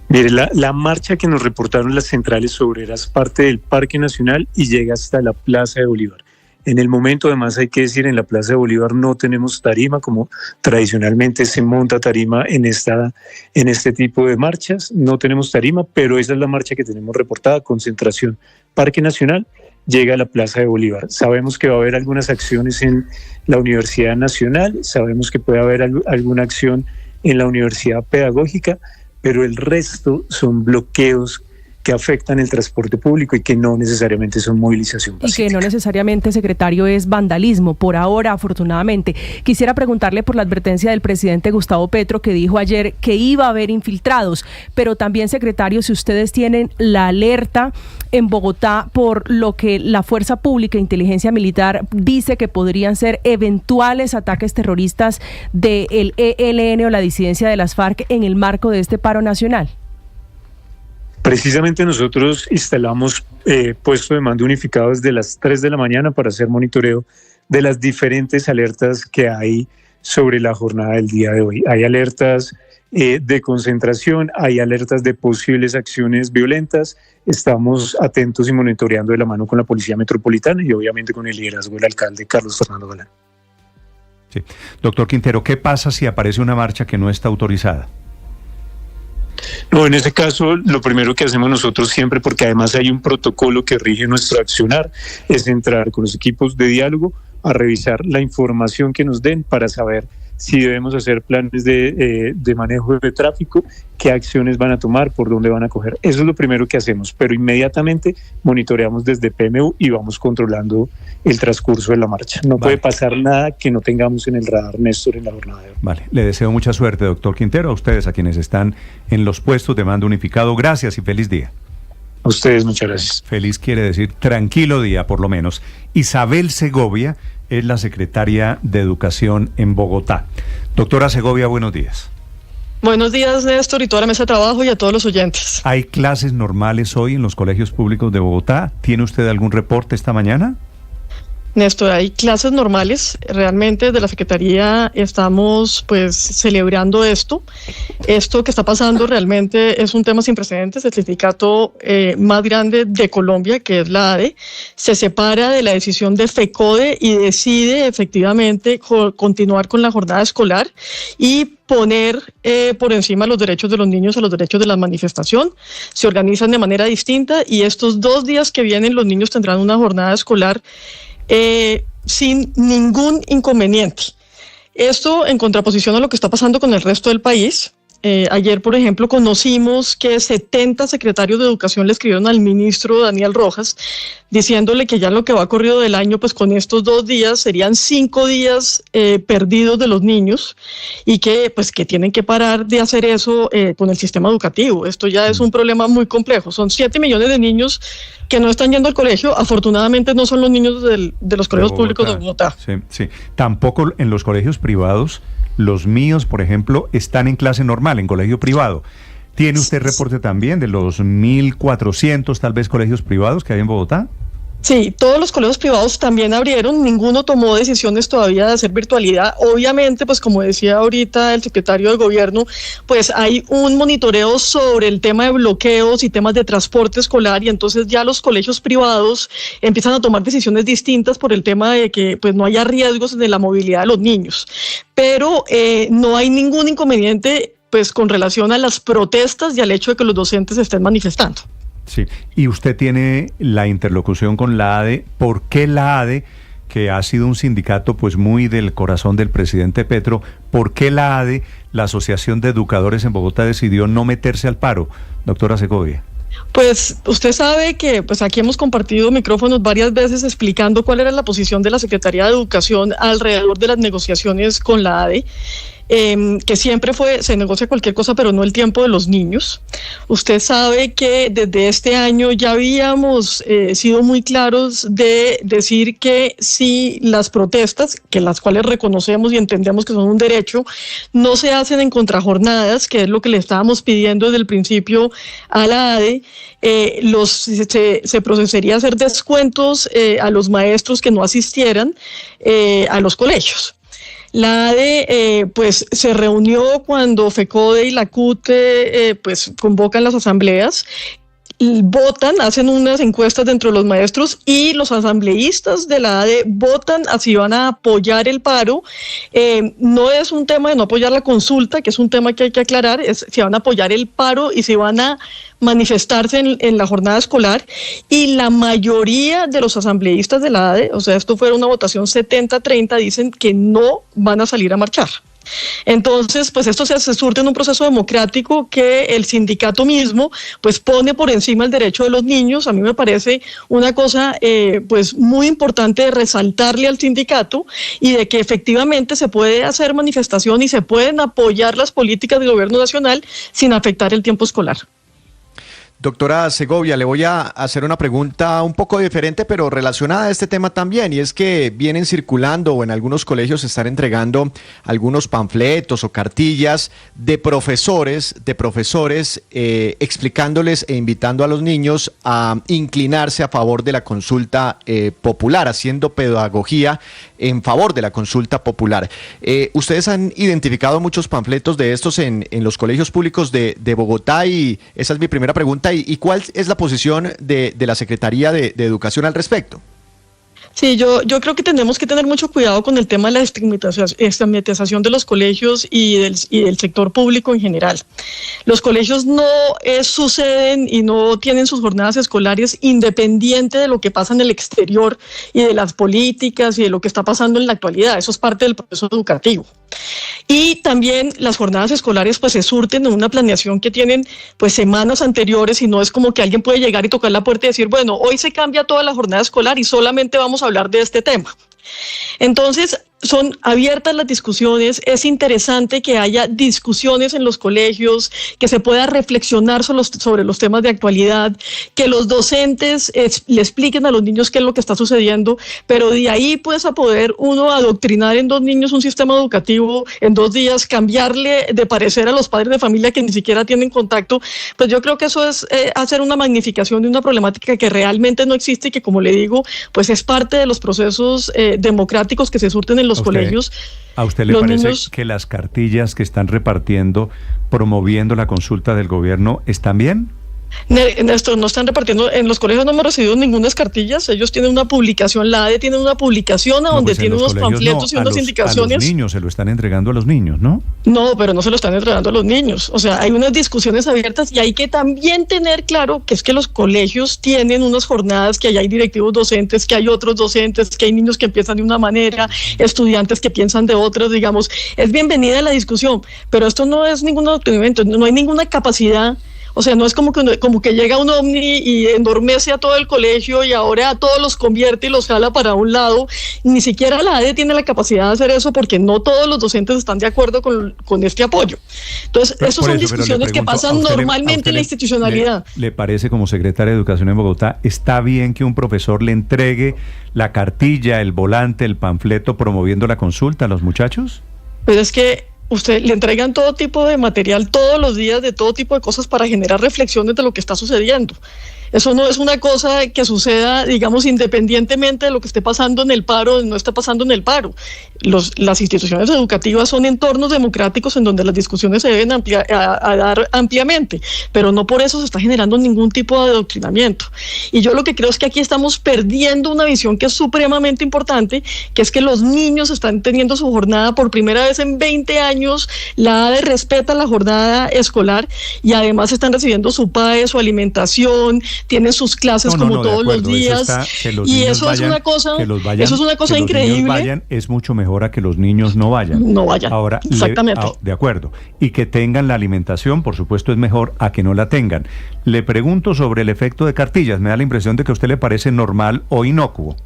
Mire, la marcha que nos reportaron las centrales obreras parte del Parque Nacional y llega hasta la Plaza de Bolívar. En el momento, además, hay que decir, en la Plaza de Bolívar no tenemos tarima, como tradicionalmente se monta tarima en este tipo de marchas. No tenemos tarima, pero esa es la marcha que tenemos reportada, concentración Parque Nacional, llega a la Plaza de Bolívar. Sabemos que va a haber algunas acciones en la Universidad Nacional, sabemos que puede haber alguna acción en la Universidad Pedagógica, pero el resto son bloqueos que afectan el transporte público y que no necesariamente son movilización pacífica. Y que no necesariamente, secretario, es vandalismo, por ahora, afortunadamente. Quisiera preguntarle por la advertencia del presidente Gustavo Petro, que dijo ayer que iba a haber infiltrados, pero también, secretario, si ustedes tienen la alerta en Bogotá por lo que la Fuerza Pública e Inteligencia Militar dice que podrían ser eventuales ataques terroristas del ELN o la disidencia de las FARC en el marco de este paro nacional. Precisamente nosotros instalamos puesto de mando unificado desde las 3 de la mañana para hacer monitoreo de las diferentes alertas que hay sobre la jornada del día de hoy. Hay alertas de concentración, hay alertas de posibles acciones violentas. Estamos atentos y monitoreando de la mano con la Policía Metropolitana y obviamente con el liderazgo del alcalde Carlos Fernando Galán. Sí. Doctor Quintero, ¿qué pasa si aparece una marcha que no está autorizada? No, en ese caso, lo primero que hacemos nosotros siempre, porque además hay un protocolo que rige nuestro accionar, es entrar con los equipos de diálogo a revisar la información que nos den para saber si debemos hacer planes de manejo de tráfico, qué acciones van a tomar, por dónde van a coger. Eso es lo primero que hacemos, pero inmediatamente monitoreamos desde PMU y vamos controlando el transcurso de la marcha. No puede pasar nada que no tengamos en el radar, Néstor, en la jornada de hoy. Vale, le deseo mucha suerte, doctor Quintero, a ustedes, a quienes están en los puestos de mando unificado. Gracias y feliz día. A ustedes, muchas gracias. Feliz quiere decir tranquilo día, por lo menos. Isabel Segovia es la secretaria de Educación en Bogotá. Doctora Segovia, buenos días. Buenos días, Néstor, y toda la mesa de trabajo y a todos los oyentes. ¿Hay clases normales hoy en los colegios públicos de Bogotá? ¿Tiene usted algún reporte esta mañana? Néstor, hay clases normales. Realmente desde la Secretaría estamos pues celebrando esto. Esto que está pasando realmente es un tema sin precedentes. El sindicato más grande de Colombia, que es la ADE, se separa de la decisión de FECODE y decide efectivamente continuar con la jornada escolar y poner por encima los derechos de los niños a los derechos de la manifestación. Se organizan de manera distinta y estos 2 días que vienen los niños tendrán una jornada escolar sin ningún inconveniente. Esto en contraposición a lo que está pasando con el resto del país. Ayer, por ejemplo, conocimos que 70 secretarios de educación le escribieron al ministro Daniel Rojas diciéndole que ya lo que va corrido del año, pues con estos 2 días serían 5 días perdidos de los niños y que pues que tienen que parar de hacer eso con el sistema educativo. Esto ya es un problema muy complejo. Son 7 millones de niños que no están yendo al colegio. Afortunadamente no son los niños de los colegios públicos de Bogotá. Sí, sí. Tampoco en los colegios privados. Los míos, por ejemplo, están en clase normal, en colegio privado. ¿Tiene usted reporte también de los 1.400 tal vez colegios privados que hay en Bogotá? Sí, todos los colegios privados también abrieron, ninguno tomó decisiones todavía de hacer virtualidad. Obviamente, pues como decía ahorita el secretario de gobierno, pues hay un monitoreo sobre el tema de bloqueos y temas de transporte escolar y entonces ya los colegios privados empiezan a tomar decisiones distintas por el tema de que pues no haya riesgos de la movilidad de los niños. Pero no hay ningún inconveniente pues con relación a las protestas y al hecho de que los docentes estén manifestando. Sí, y usted tiene la interlocución con la ADE. ¿Por qué la ADE, que ha sido un sindicato pues muy del corazón del presidente Petro, por qué la ADE, la Asociación de Educadores en Bogotá, decidió no meterse al paro, doctora Segovia? Pues usted sabe que pues aquí hemos compartido micrófonos varias veces explicando cuál era la posición de la Secretaría de Educación alrededor de las negociaciones con la ADE. Que siempre se negocia cualquier cosa, pero no el tiempo de los niños. Usted sabe que desde este año ya habíamos sido muy claros de decir que si las protestas, que las cuales reconocemos y entendemos que son un derecho, no se hacen en contrajornadas, que es lo que le estábamos pidiendo desde el principio a la ADE, se procesaría a hacer descuentos a los maestros que no asistieran a los colegios. La ADE pues se reunió cuando FECODE y la CUTE pues convocan las asambleas, votan, hacen unas encuestas dentro de los maestros y los asambleístas de la ADE votan a si van a apoyar el paro. No es un tema de no apoyar la consulta, que es un tema que hay que aclarar, es si van a apoyar el paro y si van a manifestarse en la jornada escolar, y la mayoría de los asambleístas de la ADE, o sea, esto fue una votación 70-30, dicen que no van a salir a marchar. Entonces, pues esto se surte en un proceso democrático que el sindicato mismo pues pone por encima el derecho de los niños. A mí me parece una cosa pues muy importante de resaltarle al sindicato y de que efectivamente se puede hacer manifestación y se pueden apoyar las políticas del gobierno nacional sin afectar el tiempo escolar. Doctora Segovia, le voy a hacer una pregunta un poco diferente, pero relacionada a este tema también, y es que vienen circulando o en algunos colegios se están entregando algunos panfletos o cartillas de profesores explicándoles e invitando a los niños a inclinarse a favor de la consulta popular, haciendo pedagogía en favor de la consulta popular. Ustedes han identificado muchos panfletos de estos en los colegios públicos de Bogotá, y esa es mi primera pregunta. ¿Y cuál es la posición de la Secretaría de Educación al respecto? Sí, yo creo que tenemos que tener mucho cuidado con el tema de la estigmatización de los colegios y del sector público en general. Los colegios no suceden y no tienen sus jornadas escolares independiente de lo que pasa en el exterior y de las políticas y de lo que está pasando en la actualidad. Eso es parte del proceso educativo. Y también las jornadas escolares pues se surten en una planeación que tienen pues semanas anteriores, y no es como que alguien puede llegar y tocar la puerta y decir, bueno, hoy se cambia toda la jornada escolar y solamente vamos a hablar de este tema. Entonces, son abiertas las discusiones, es interesante que haya discusiones en los colegios, que se pueda reflexionar sobre los temas de actualidad, que los docentes le expliquen a los niños qué es lo que está sucediendo, pero de ahí pues a poder uno adoctrinar en 2 niños un sistema educativo en 2 días, cambiarle de parecer a los padres de familia que ni siquiera tienen contacto, pues yo creo que eso es hacer una magnificación de una problemática que realmente no existe y que, como le digo, pues es parte de los procesos democráticos que se surten en los colegios. ¿A usted le parece que las cartillas que están repartiendo, promoviendo la consulta del gobierno, están bien? Néstor, no están repartiendo, en los colegios no hemos recibido ninguna cartillas, ellos tienen una publicación, la ADE tiene una publicación donde tiene unos panfletos y unas indicaciones. A los niños se lo están entregando a los niños, ¿no? No, pero no se lo están entregando a los niños, o sea, hay unas discusiones abiertas y hay que también tener claro que es que los colegios tienen unas jornadas, que hay directivos docentes, que hay otros docentes, que hay niños que empiezan de una manera, estudiantes que piensan de otras, digamos, es bienvenida la discusión, pero esto no es ningún adoctrinamiento, no hay ninguna capacidad. O sea, no es como que llega un ovni y endormece a todo el colegio y ahora a todos los convierte y los jala para un lado. Ni siquiera la ADE tiene la capacidad de hacer eso porque no todos los docentes están de acuerdo con este apoyo. Entonces, esas son discusiones que pasan normalmente en la institucionalidad. ¿Le parece, como secretaria de Educación en Bogotá, está bien que un profesor le entregue la cartilla, el volante, el panfleto promoviendo la consulta a los muchachos? Pero es que usted le entregan todo tipo de material todos los días de todo tipo de cosas para generar reflexiones de lo que está sucediendo. Eso no es una cosa que suceda, digamos, independientemente de lo que esté pasando en el paro o no está pasando en el paro. Las instituciones educativas son entornos democráticos en donde las discusiones se deben dar ampliamente, pero no por eso se está generando ningún tipo de adoctrinamiento. Y yo lo que creo es que aquí estamos perdiendo una visión que es supremamente importante, que es que los niños están teniendo su jornada por primera vez en 20 años, la ADE respeta la jornada escolar y además están recibiendo su PAE, su alimentación, tienen sus clases todos los días, y eso es una cosa, increíble. Es mucho mejor a que los niños no vayan. Ahora, exactamente. De acuerdo. Y que tengan la alimentación, por supuesto, es mejor a que no la tengan. Le pregunto sobre el efecto de cartillas. Me da la impresión de que a usted le parece normal o inocuo.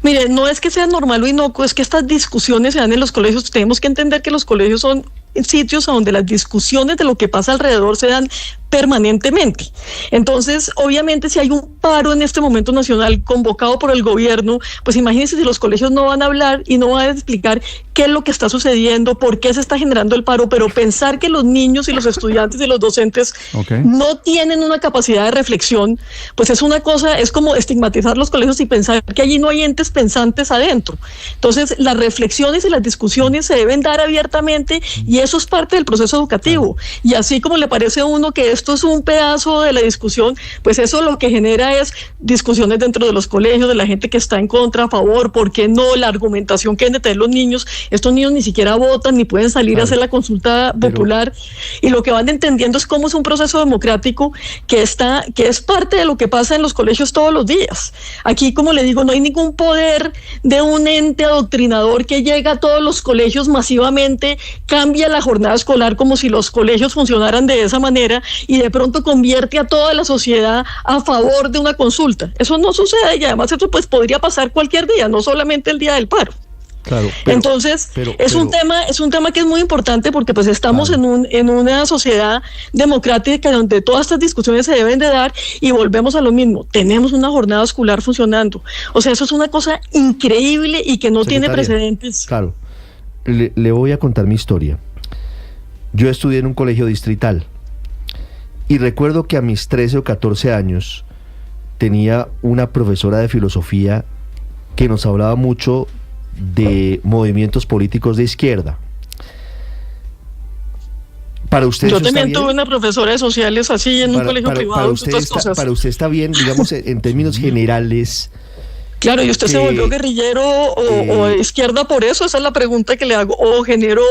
Mire, no es que sea normal o inocuo, es que estas discusiones se dan en los colegios. Tenemos que entender que los colegios son sitios donde las discusiones de lo que pasa alrededor se dan permanentemente. Entonces, obviamente, si hay un paro en este momento nacional convocado por el gobierno, pues imagínense si los colegios no van a hablar y no van a explicar qué es lo que está sucediendo, por qué se está generando el paro, pero pensar que los niños y los estudiantes y los docentes no tienen una capacidad de reflexión, pues es una cosa, es como estigmatizar los colegios y pensar que allí no hay entes pensantes adentro. Entonces, las reflexiones y las discusiones se deben dar abiertamente y eso es parte del proceso educativo. Y así como le parece a uno que esto es un pedazo de la discusión, pues eso lo que genera es discusiones dentro de los colegios, de la gente que está en contra, a favor, por qué no, la argumentación que deben de tener los niños. Estos niños ni siquiera votan, ni pueden salir a hacer la consulta popular, y lo que van entendiendo es cómo es un proceso democrático que es parte de lo que pasa en los colegios todos los días. Aquí, como le digo, no hay ningún poder de un ente adoctrinador que llega a todos los colegios masivamente, cambia la jornada escolar como si los colegios funcionaran de esa manera y de pronto convierte a toda la sociedad a favor de una consulta. Eso no sucede y además eso pues podría pasar cualquier día, no solamente el día del paro. Claro, entonces es un tema que es muy importante porque pues estamos en una sociedad democrática donde todas estas discusiones se deben de dar y volvemos a lo mismo, tenemos una jornada escolar funcionando, o sea, eso es una cosa increíble y que no tiene precedentes. Claro, le voy a contar mi historia. Yo estudié en un colegio distrital y recuerdo que a mis 13 o 14 años tenía una profesora de filosofía que nos hablaba mucho de movimientos políticos de izquierda. Para usted yo también tuve una profesora de sociales así en un colegio privado. Para usted está bien, digamos, en términos generales. Claro, ¿y usted se volvió guerrillero o de izquierda por eso? Esa es la pregunta que le hago. ¿O generó,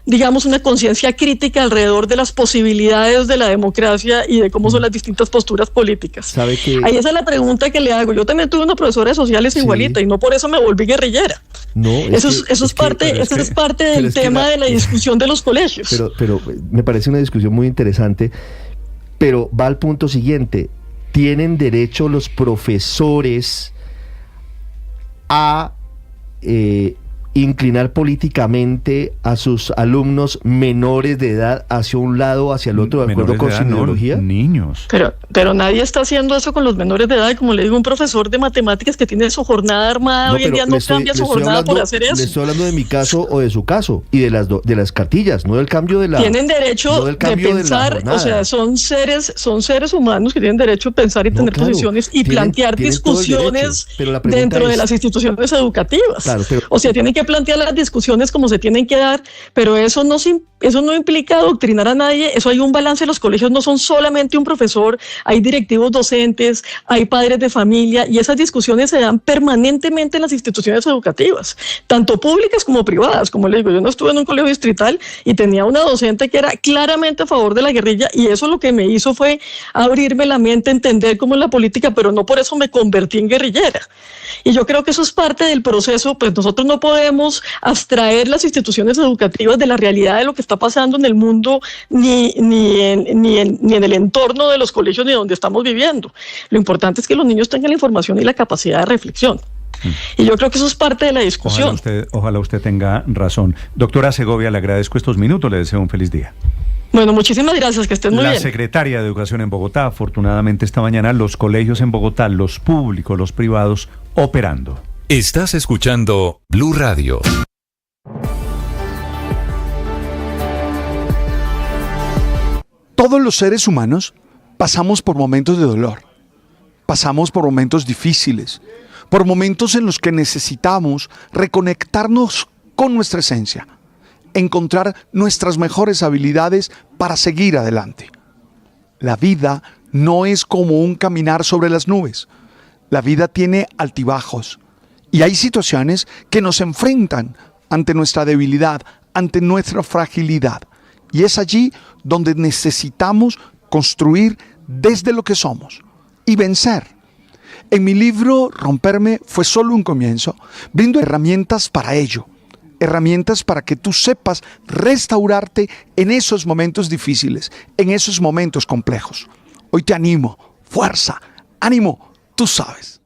digamos, una conciencia crítica alrededor de las posibilidades de la democracia y de cómo son las distintas posturas políticas? ¿Sabe que? Ahí esa es la pregunta que le hago. Yo también tuve una profesora de sociales igualita y no por eso me volví guerrillera. No, eso es parte del tema de la discusión de los colegios. Pero me parece una discusión muy interesante, pero va al punto siguiente. ¿Tienen derecho los profesores a inclinar políticamente a sus alumnos menores de edad hacia un lado o hacia el otro de acuerdo con su ideología? Niños. Pero nadie está haciendo eso con los menores de edad. Como le digo, un profesor de matemáticas que tiene su jornada armada hoy en día no cambia su jornada por hacer eso. Le estoy hablando de mi caso o de su caso y de las cartillas, no del cambio de la. Tienen derecho de pensar, o sea, son seres humanos que tienen derecho a pensar y tener posiciones y plantear discusiones dentro de las instituciones educativas. Claro, o sea, tienen que plantear las discusiones como se tienen que dar, pero eso no Eso no implica adoctrinar a nadie, eso hay un balance. Los colegios no son solamente un profesor, hay directivos docentes, hay padres de familia, y esas discusiones se dan permanentemente en las instituciones educativas, tanto públicas como privadas. Como les digo, yo no estuve en un colegio distrital y tenía una docente que era claramente a favor de la guerrilla, y eso lo que me hizo fue abrirme la mente, entender cómo es la política, pero no por eso me convertí en guerrillera. Y yo creo que eso es parte del proceso. Pues nosotros no podemos abstraer las instituciones educativas de la realidad de lo que está pasando en el mundo, ni en el entorno de los colegios, ni donde estamos viviendo. Lo importante es que los niños tengan la información y la capacidad de reflexión. Y yo creo que eso es parte de la discusión. Ojalá usted tenga razón. Doctora Segovia, le agradezco estos minutos, le deseo un feliz día. Bueno, muchísimas gracias, que estén muy bien. La secretaria de Educación en Bogotá, afortunadamente esta mañana los colegios en Bogotá, los públicos, los privados, operando. Estás escuchando Blue Radio. Todos los seres humanos pasamos por momentos de dolor, pasamos por momentos difíciles, por momentos en los que necesitamos reconectarnos con nuestra esencia, encontrar nuestras mejores habilidades para seguir adelante. La vida no es como un caminar sobre las nubes. La vida tiene altibajos y hay situaciones que nos enfrentan ante nuestra debilidad, ante nuestra fragilidad. Y es allí donde necesitamos construir desde lo que somos y vencer. En mi libro Romperme fue solo un comienzo, brindo herramientas para ello. Herramientas para que tú sepas restaurarte en esos momentos difíciles, en esos momentos complejos. Hoy te animo, fuerza, ánimo, tú sabes.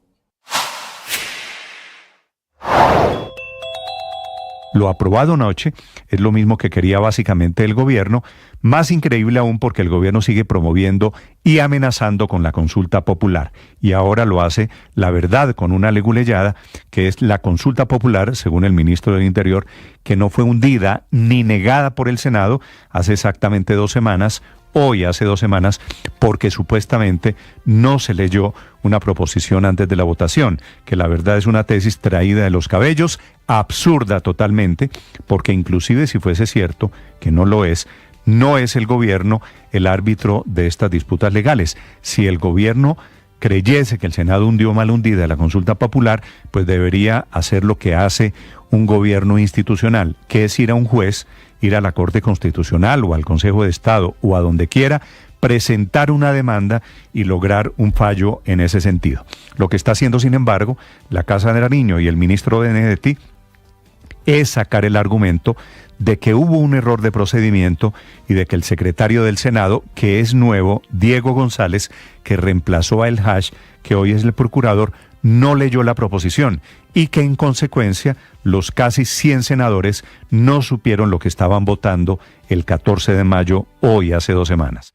Lo aprobado anoche es lo mismo que quería básicamente el gobierno, más increíble aún porque el gobierno sigue promoviendo y amenazando con la consulta popular. Y ahora lo hace, la verdad, con una leguleyada, que es la consulta popular, según el ministro del Interior, que no fue hundida ni negada por el Senado hace exactamente 2 semanas, hoy hace 2 semanas, porque supuestamente no se leyó una proposición antes de la votación, que la verdad es una tesis traída de los cabellos, absurda totalmente, porque inclusive si fuese cierto, que no lo es, no es el gobierno el árbitro de estas disputas legales. Si el gobierno creyese que el Senado hundió mal hundida la consulta popular, pues debería hacer lo que hace un gobierno institucional, que es ir a un juez, ir a la Corte Constitucional o al Consejo de Estado o a donde quiera, presentar una demanda y lograr un fallo en ese sentido. Lo que está haciendo, sin embargo, la Casa de Nariño y el ministro Benedetti es sacar el argumento de que hubo un error de procedimiento y de que el secretario del Senado, que es nuevo, Diego González, que reemplazó a El Hash, que hoy es el procurador, no leyó la proposición y que en consecuencia los casi 100 senadores no supieron lo que estaban votando el 14 de mayo, hoy hace 2 semanas.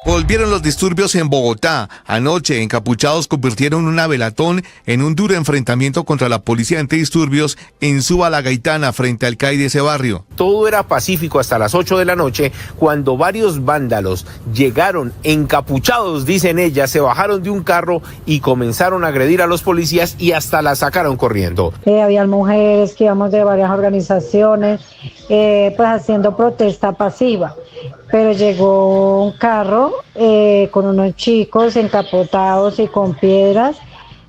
Volvieron los disturbios en Bogotá. Anoche, encapuchados convirtieron una velatón en un duro enfrentamiento contra la policía antidisturbios en Suba la Gaitana, frente al CAI de ese barrio. Todo era pacífico hasta las 8 de la noche, cuando varios vándalos llegaron encapuchados, dicen ellas, se bajaron de un carro y comenzaron a agredir a los policías y hasta la sacaron corriendo. Habían mujeres que íbamos de varias organizaciones, pues haciendo protesta pasiva. Pero llegó un carro con unos chicos encapotados y con piedras.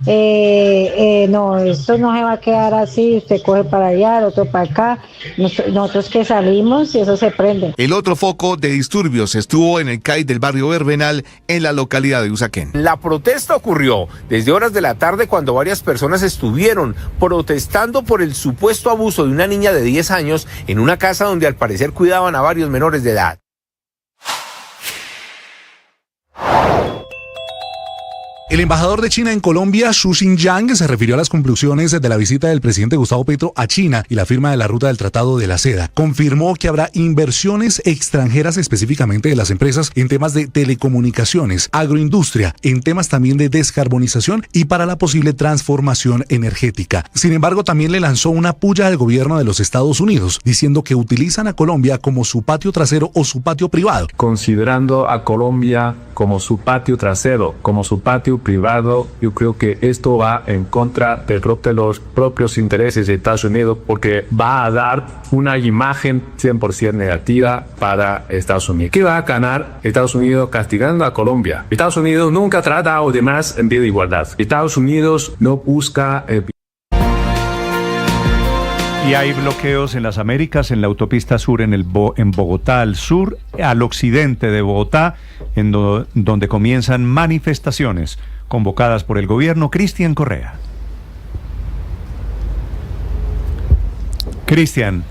No, esto no se va a quedar así, usted coge para allá, el otro para acá. Nosotros que salimos y eso se prende. El otro foco de disturbios estuvo en el CAI del barrio Verbenal, en la localidad de Usaquén. La protesta ocurrió desde horas de la tarde, cuando varias personas estuvieron protestando por el supuesto abuso de una niña de 10 años en una casa donde al parecer cuidaban a varios menores de edad. El embajador de China en Colombia, Xu Xinjiang, se refirió a las conclusiones de la visita del presidente Gustavo Petro a China y la firma de la ruta del Tratado de la Seda. Confirmó que habrá inversiones extranjeras, específicamente de las empresas, en temas de telecomunicaciones, agroindustria, en temas también de descarbonización y para la posible transformación energética. Sin embargo, también le lanzó una puya al gobierno de los Estados Unidos, diciendo que utilizan a Colombia como su patio trasero o su patio privado. Considerando a Colombia como su patio trasero, como su patio privado. Yo creo que esto va en contra de los propios intereses de Estados Unidos, porque va a dar una imagen 100% negativa para Estados Unidos. ¿Qué va a ganar Estados Unidos castigando a Colombia? Estados Unidos nunca trata a los demás en pie de igualdad. Estados Unidos no busca Y hay bloqueos en las Américas, en la autopista sur, en Bogotá al sur, al occidente de Bogotá, donde comienzan manifestaciones convocadas por el gobierno. Cristian Correa. Cristian,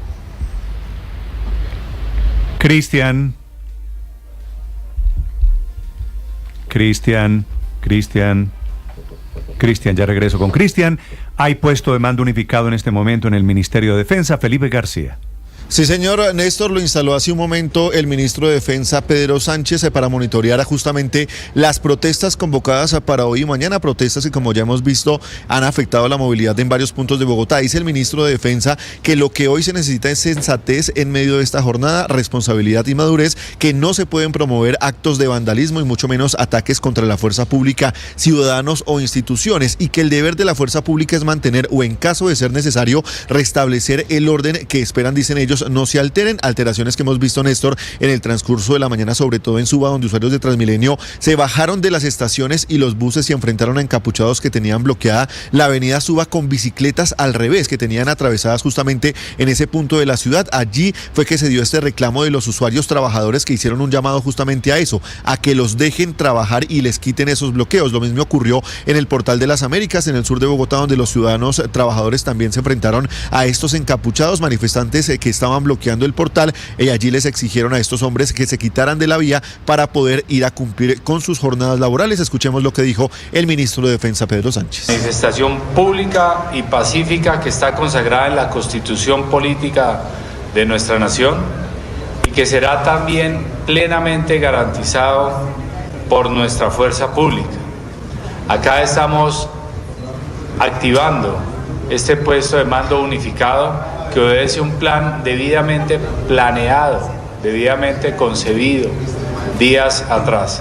ya regreso con Cristian. Hay puesto de mando unificado en este momento en el Ministerio de Defensa. Felipe García. Sí, señor Néstor, lo instaló hace un momento el ministro de Defensa, Pedro Sánchez, para monitorear justamente las protestas convocadas para hoy y mañana, protestas que, como ya hemos visto, han afectado la movilidad en varios puntos de Bogotá. Dice el ministro de Defensa que lo que hoy se necesita es sensatez en medio de esta jornada, responsabilidad y madurez, que no se pueden promover actos de vandalismo y mucho menos ataques contra la fuerza pública, ciudadanos o instituciones, y que el deber de la fuerza pública es mantener o, en caso de ser necesario, restablecer el orden que esperan, dicen ellos, no se alteren. Alteraciones que hemos visto, Néstor, en el transcurso de la mañana, sobre todo en Suba, donde usuarios de Transmilenio se bajaron de las estaciones y los buses se enfrentaron a encapuchados que tenían bloqueada la avenida Suba con bicicletas al revés, que tenían atravesadas justamente en ese punto de la ciudad. Allí fue que se dio este reclamo de los usuarios trabajadores, que hicieron un llamado justamente a eso, a que los dejen trabajar y les quiten esos bloqueos. Lo mismo ocurrió en el Portal de las Américas, en el sur de Bogotá, donde los ciudadanos trabajadores también se enfrentaron a estos encapuchados, manifestantes que estaban bloqueando el portal, y allí les exigieron a estos hombres que se quitaran de la vía para poder ir a cumplir con sus jornadas laborales. Escuchemos lo que dijo el ministro de Defensa, Pedro Sánchez. Manifestación pública y pacífica que está consagrada en la Constitución política de nuestra nación y que será también plenamente garantizado por nuestra fuerza pública. Acá estamos activando este puesto de mando unificado que obedece un plan debidamente planeado, debidamente concebido días atrás.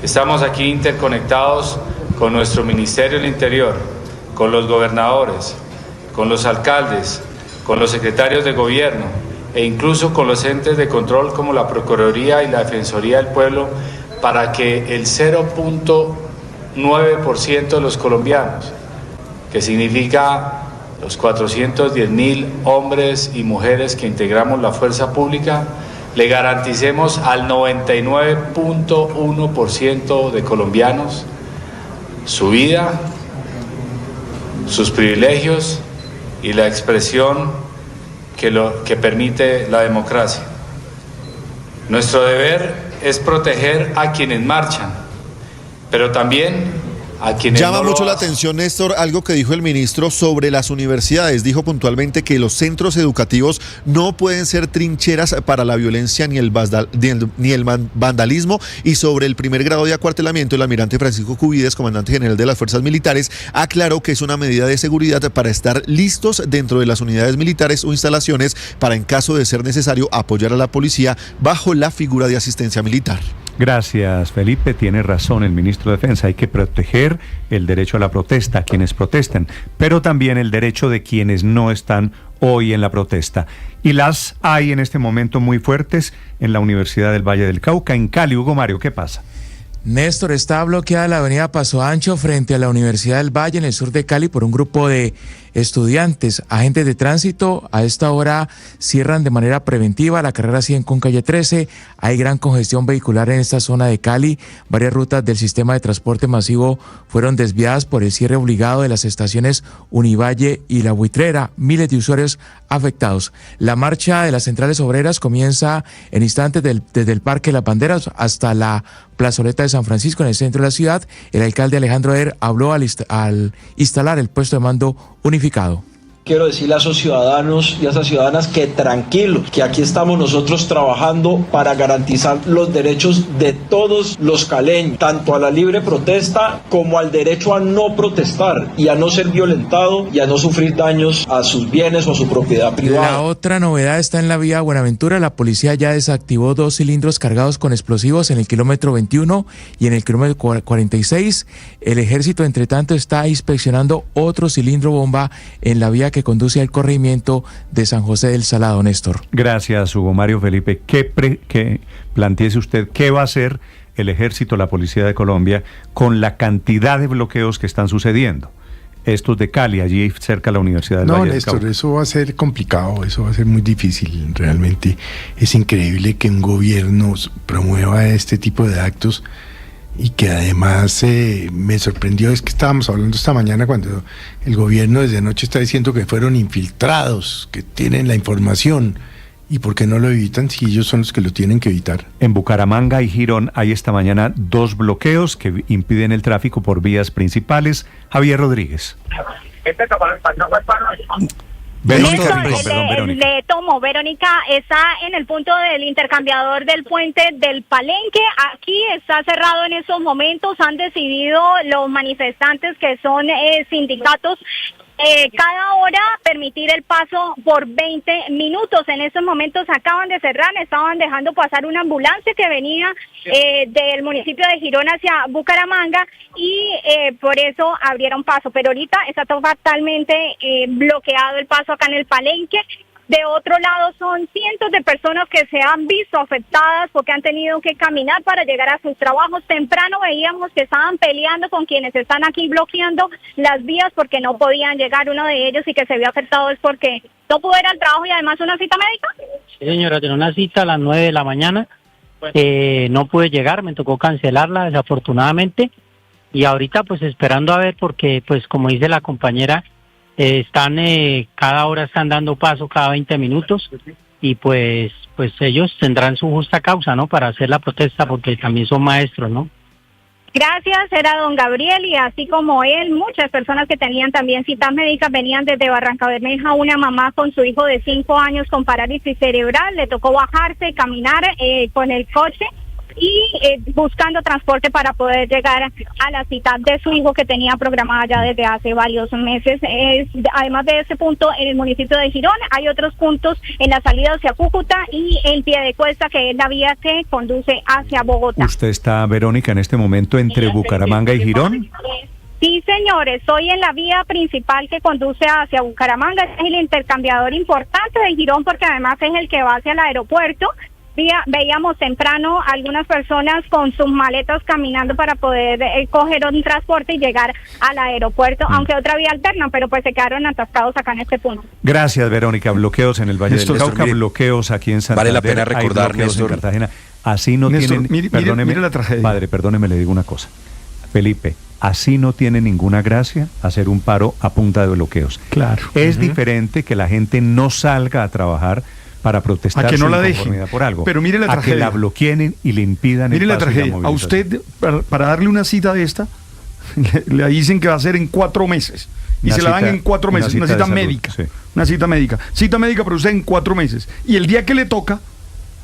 Estamos aquí interconectados con nuestro Ministerio del Interior, con los gobernadores, con los alcaldes, con los secretarios de gobierno e incluso con los entes de control como la Procuraduría y la Defensoría del Pueblo, para que el 0.9% de los colombianos, que significa los 410.000 hombres y mujeres que integramos la fuerza pública, le garanticemos al 99.1% de colombianos su vida, sus privilegios y la expresión que permite la democracia. Nuestro deber es proteger a quienes marchan, pero también a quienes llama no lo mucho la hacen. atención, Néstor, algo que dijo el ministro sobre las universidades. Dijo puntualmente que los centros educativos no pueden ser trincheras para la violencia ni el vandalismo, y sobre el primer grado de acuartelamiento, el almirante Francisco Cubides, comandante general de las fuerzas militares, aclaró que es una medida de seguridad para estar listos dentro de las unidades militares o instalaciones para, en caso de ser necesario, apoyar a la policía bajo la figura de asistencia militar. Gracias, Felipe. Tiene razón el ministro de Defensa. Hay que proteger el derecho a la protesta, a quienes protestan, pero también el derecho de quienes no están hoy en la protesta. Y las hay en este momento muy fuertes en la Universidad del Valle del Cauca, en Cali. Hugo Mario, ¿qué pasa? Néstor, está bloqueada la avenida Paso Ancho frente a la Universidad del Valle en el sur de Cali por un grupo de estudiantes. Agentes de tránsito a esta hora cierran de manera preventiva la carrera 100 con calle 13. Hay gran congestión vehicular en esta zona de Cali. Varias rutas del sistema de transporte masivo fueron desviadas por el cierre obligado de las estaciones Univalle y La Buitrera. Miles de usuarios afectados. La marcha de las centrales obreras comienza en instantes desde el Parque Las Banderas hasta la plazoleta de San Francisco en el centro de la ciudad. El alcalde Alejandro Er habló al instalar el puesto de mando unificado. Quiero decirle a esos ciudadanos y a esas ciudadanas que tranquilos, que aquí estamos nosotros trabajando para garantizar los derechos de todos los caleños, tanto a la libre protesta como al derecho a no protestar y a no ser violentado y a no sufrir daños a sus bienes o a su propiedad privada. La otra novedad está en la vía Buenaventura. La policía ya desactivó 2 cilindros cargados con explosivos en el kilómetro 21 y en el kilómetro 46. El ejército, entre tanto, está inspeccionando otro cilindro bomba en la vía que conduce al corregimiento de San José del Salado, Néstor. Gracias, Hugo Mario Felipe. Que planteese usted qué va a hacer el ejército, la policía de Colombia, con la cantidad de bloqueos que están sucediendo. Estos de Cali, allí cerca de la Universidad del Valle del Cauca. Néstor, eso va a ser complicado, eso va a ser muy difícil. Realmente es increíble que un gobierno promueva este tipo de actos. Y que además me sorprendió, es que estábamos hablando esta mañana cuando el gobierno desde anoche está diciendo que fueron infiltrados, que tienen la información. ¿Y por qué no lo evitan si ellos son los que lo tienen que evitar? En Bucaramanga y Girón hay esta mañana 2 bloqueos que impiden el tráfico por vías principales. Javier Rodríguez. Verónica. Le tomo, Verónica está en el punto del intercambiador del puente del Palenque. Aquí está cerrado en estos momentos. Han decidido los manifestantes, que son sindicatos, cada hora permitir el paso por 20 minutos. En estos momentos acaban de cerrar, estaban dejando pasar una ambulancia que venía del municipio de Girón hacia Bucaramanga y por eso abrieron paso. Pero ahorita está totalmente bloqueado el paso acá en el Palenque. De otro lado, son cientos de personas que se han visto afectadas porque han tenido que caminar para llegar a sus trabajos. Temprano veíamos que estaban peleando con quienes están aquí bloqueando las vías porque no podían llegar. Uno de ellos y que se vio afectado es porque no pudo ir al trabajo y además una cita médica. Sí, señora, tenía una cita a las 9 de la mañana. No pude llegar, me tocó cancelarla desafortunadamente. Y ahorita pues esperando a ver porque pues como dice la compañera, cada hora están dando paso cada 20 minutos y pues ellos tendrán su justa causa, ¿no? Para hacer la protesta porque también son maestros, ¿no? Gracias, era don Gabriel y así como él, muchas personas que tenían también citas médicas venían desde Barranca Bermeja. Una mamá con su hijo de 5 años con parálisis cerebral, le tocó bajarse, caminar con el coche y buscando transporte para poder llegar a la cita de su hijo que tenía programada ya desde hace varios meses. Además de ese punto en el municipio de Girón, hay otros puntos en la salida hacia Cúcuta y en Piedecuesta, que es la vía que conduce hacia Bogotá. ¿Usted está, Verónica, en este momento entre Bucaramanga y Girón? Sí, señores, estoy en la vía principal que conduce hacia Bucaramanga. Es el intercambiador importante de Girón porque además es el que va hacia el aeropuerto. Veíamos temprano algunas personas con sus maletas caminando para poder coger un transporte y llegar al aeropuerto, aunque otra vía alterna, pero pues se quedaron atascados acá en este punto. Gracias, Verónica. Bloqueos en el Valle del Cauca, bloqueos aquí en Santander. Vale la pena recordar, Néstor, en Cartagena. Así no Néstor, tienen... Mire la tragedia. Padre, perdóneme, le digo una cosa. Felipe, así no tiene ninguna gracia hacer un paro a punta de bloqueos. Claro. Es diferente que la gente no salga a trabajar para protestar a que no la dejen por algo. Pero mire la a tragedia. que la bloqueen y le impidan mire el la paso tragedia. y la A usted, para darle una cita de esta, le dicen que va a ser en 4 meses. Y se la dan en 4 meses. Una cita médica. Sí. Una cita médica. Cita médica para usted en 4 meses. Y el día que le toca,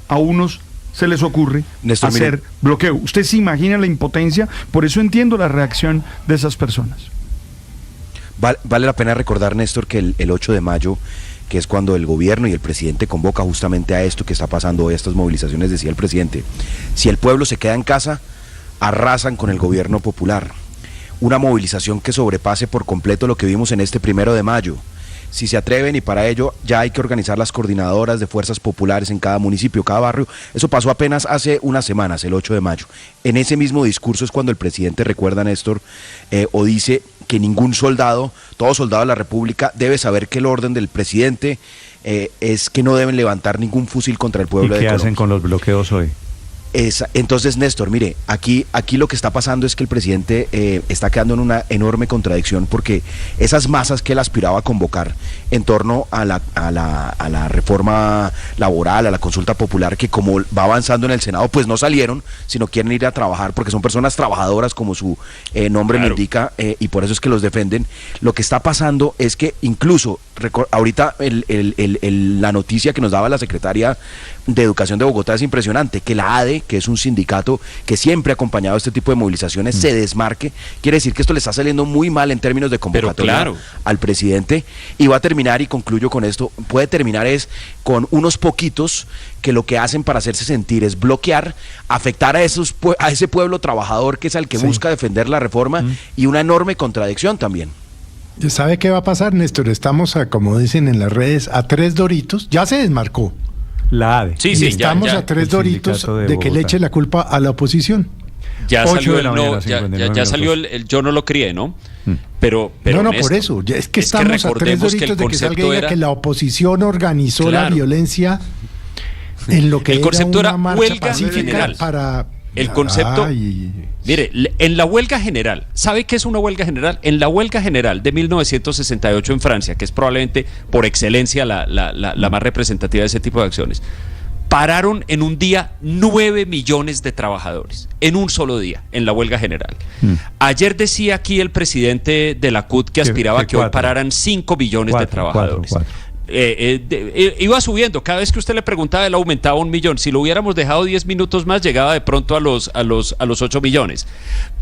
a unos se les ocurre Néstor, hacer bloqueo. Usted se imagina la impotencia. Por eso entiendo la reacción de esas personas. Vale la pena recordar, Néstor, que el 8 de mayo, que es cuando el gobierno y el presidente convoca justamente a esto que está pasando hoy, estas movilizaciones, decía el presidente, si el pueblo se queda en casa, arrasan con el gobierno popular. Una movilización que sobrepase por completo lo que vimos en este 1 de mayo. Si se atreven, y para ello ya hay que organizar las coordinadoras de fuerzas populares en cada municipio, cada barrio. Eso pasó apenas hace unas semanas, el 8 de mayo. En ese mismo discurso es cuando el presidente recuerda, Néstor, o dice que ningún soldado, todo soldado de la República debe saber que el orden del presidente es que no deben levantar ningún fusil contra el pueblo de Colombia. ¿Y qué hacen con los bloqueos hoy? Entonces, Néstor, mire, aquí lo que está pasando es que el presidente está quedando en una enorme contradicción, porque esas masas que él aspiraba a convocar en torno a la reforma laboral, a la consulta popular, que como va avanzando en el Senado, pues no salieron, sino quieren ir a trabajar, porque son personas trabajadoras, como su nombre lo indica, y por eso es que los defienden. Lo que está pasando es que incluso, ahorita la noticia que nos daba la secretaria de Educación de Bogotá es impresionante, que la ADE, que es un sindicato que siempre ha acompañado este tipo de movilizaciones, se desmarque. Quiere decir que esto le está saliendo muy mal en términos de convocatoria al presidente, y va a terminar, y concluyo con esto, puede terminar es con unos poquitos que lo que hacen para hacerse sentir es bloquear, afectar a ese pueblo trabajador que es al que busca defender la reforma, y una enorme contradicción también. ¿Sabe qué va a pasar, Néstor? Estamos, como dicen en las redes, a 3 doritos. Ya se desmarcó la ADE. Sí, estamos a 3 doritos de que le eche la culpa a la oposición. Ya salió ya salió el yo no lo crié, ¿no? Pero no, por eso. Es que estamos a 3 doritos de que salga y diga que la oposición organizó la violencia en lo que el concepto era una huelga general para... El concepto, mire, en la huelga general, ¿sabe qué es una huelga general? En la huelga general de 1968 en Francia, que es probablemente por excelencia la más representativa de ese tipo de acciones, pararon en un día 9 millones de trabajadores, en un solo día, en la huelga general. Ayer decía aquí el presidente de la CUT que aspiraba a que hoy pararan 5 millones de trabajadores. Iba subiendo, cada vez que usted le preguntaba él aumentaba 1 millón. Si lo hubiéramos dejado 10 minutos más, llegaba de pronto a los 8 millones.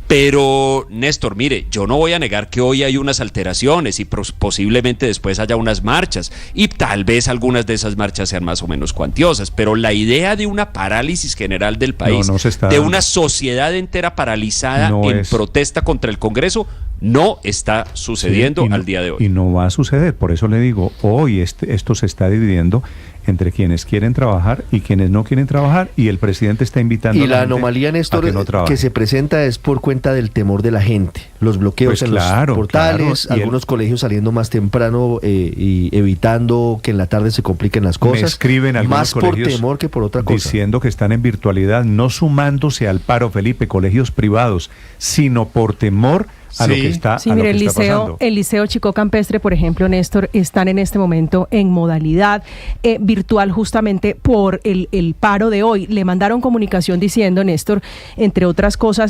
Pero Néstor, mire, yo no voy a negar que hoy hay unas alteraciones y posiblemente después haya unas marchas, y tal vez algunas de esas marchas sean más o menos cuantiosas, pero la idea de una parálisis general del país, de una sociedad entera paralizada en protesta contra el Congreso, no está sucediendo al día de hoy. Y no va a suceder, por eso le digo, hoy esto se está dividiendo entre quienes quieren trabajar y quienes no quieren trabajar, y el presidente está invitando y la anomalía, Néstor, que se presenta es por cuenta del temor de la gente, los bloqueos en los portales, algunos colegios saliendo más temprano y evitando que en la tarde se compliquen las cosas. Me escriben algunos más colegios por temor que por otra cosa, diciendo que están en virtualidad, no sumándose al paro, Felipe, colegios privados, sino por temor a lo que está, mire, el Liceo Chicó Campestre, por ejemplo, Néstor, están en este momento en modalidad virtual, justamente por el paro de hoy. Le mandaron comunicación diciendo, Néstor, entre otras cosas,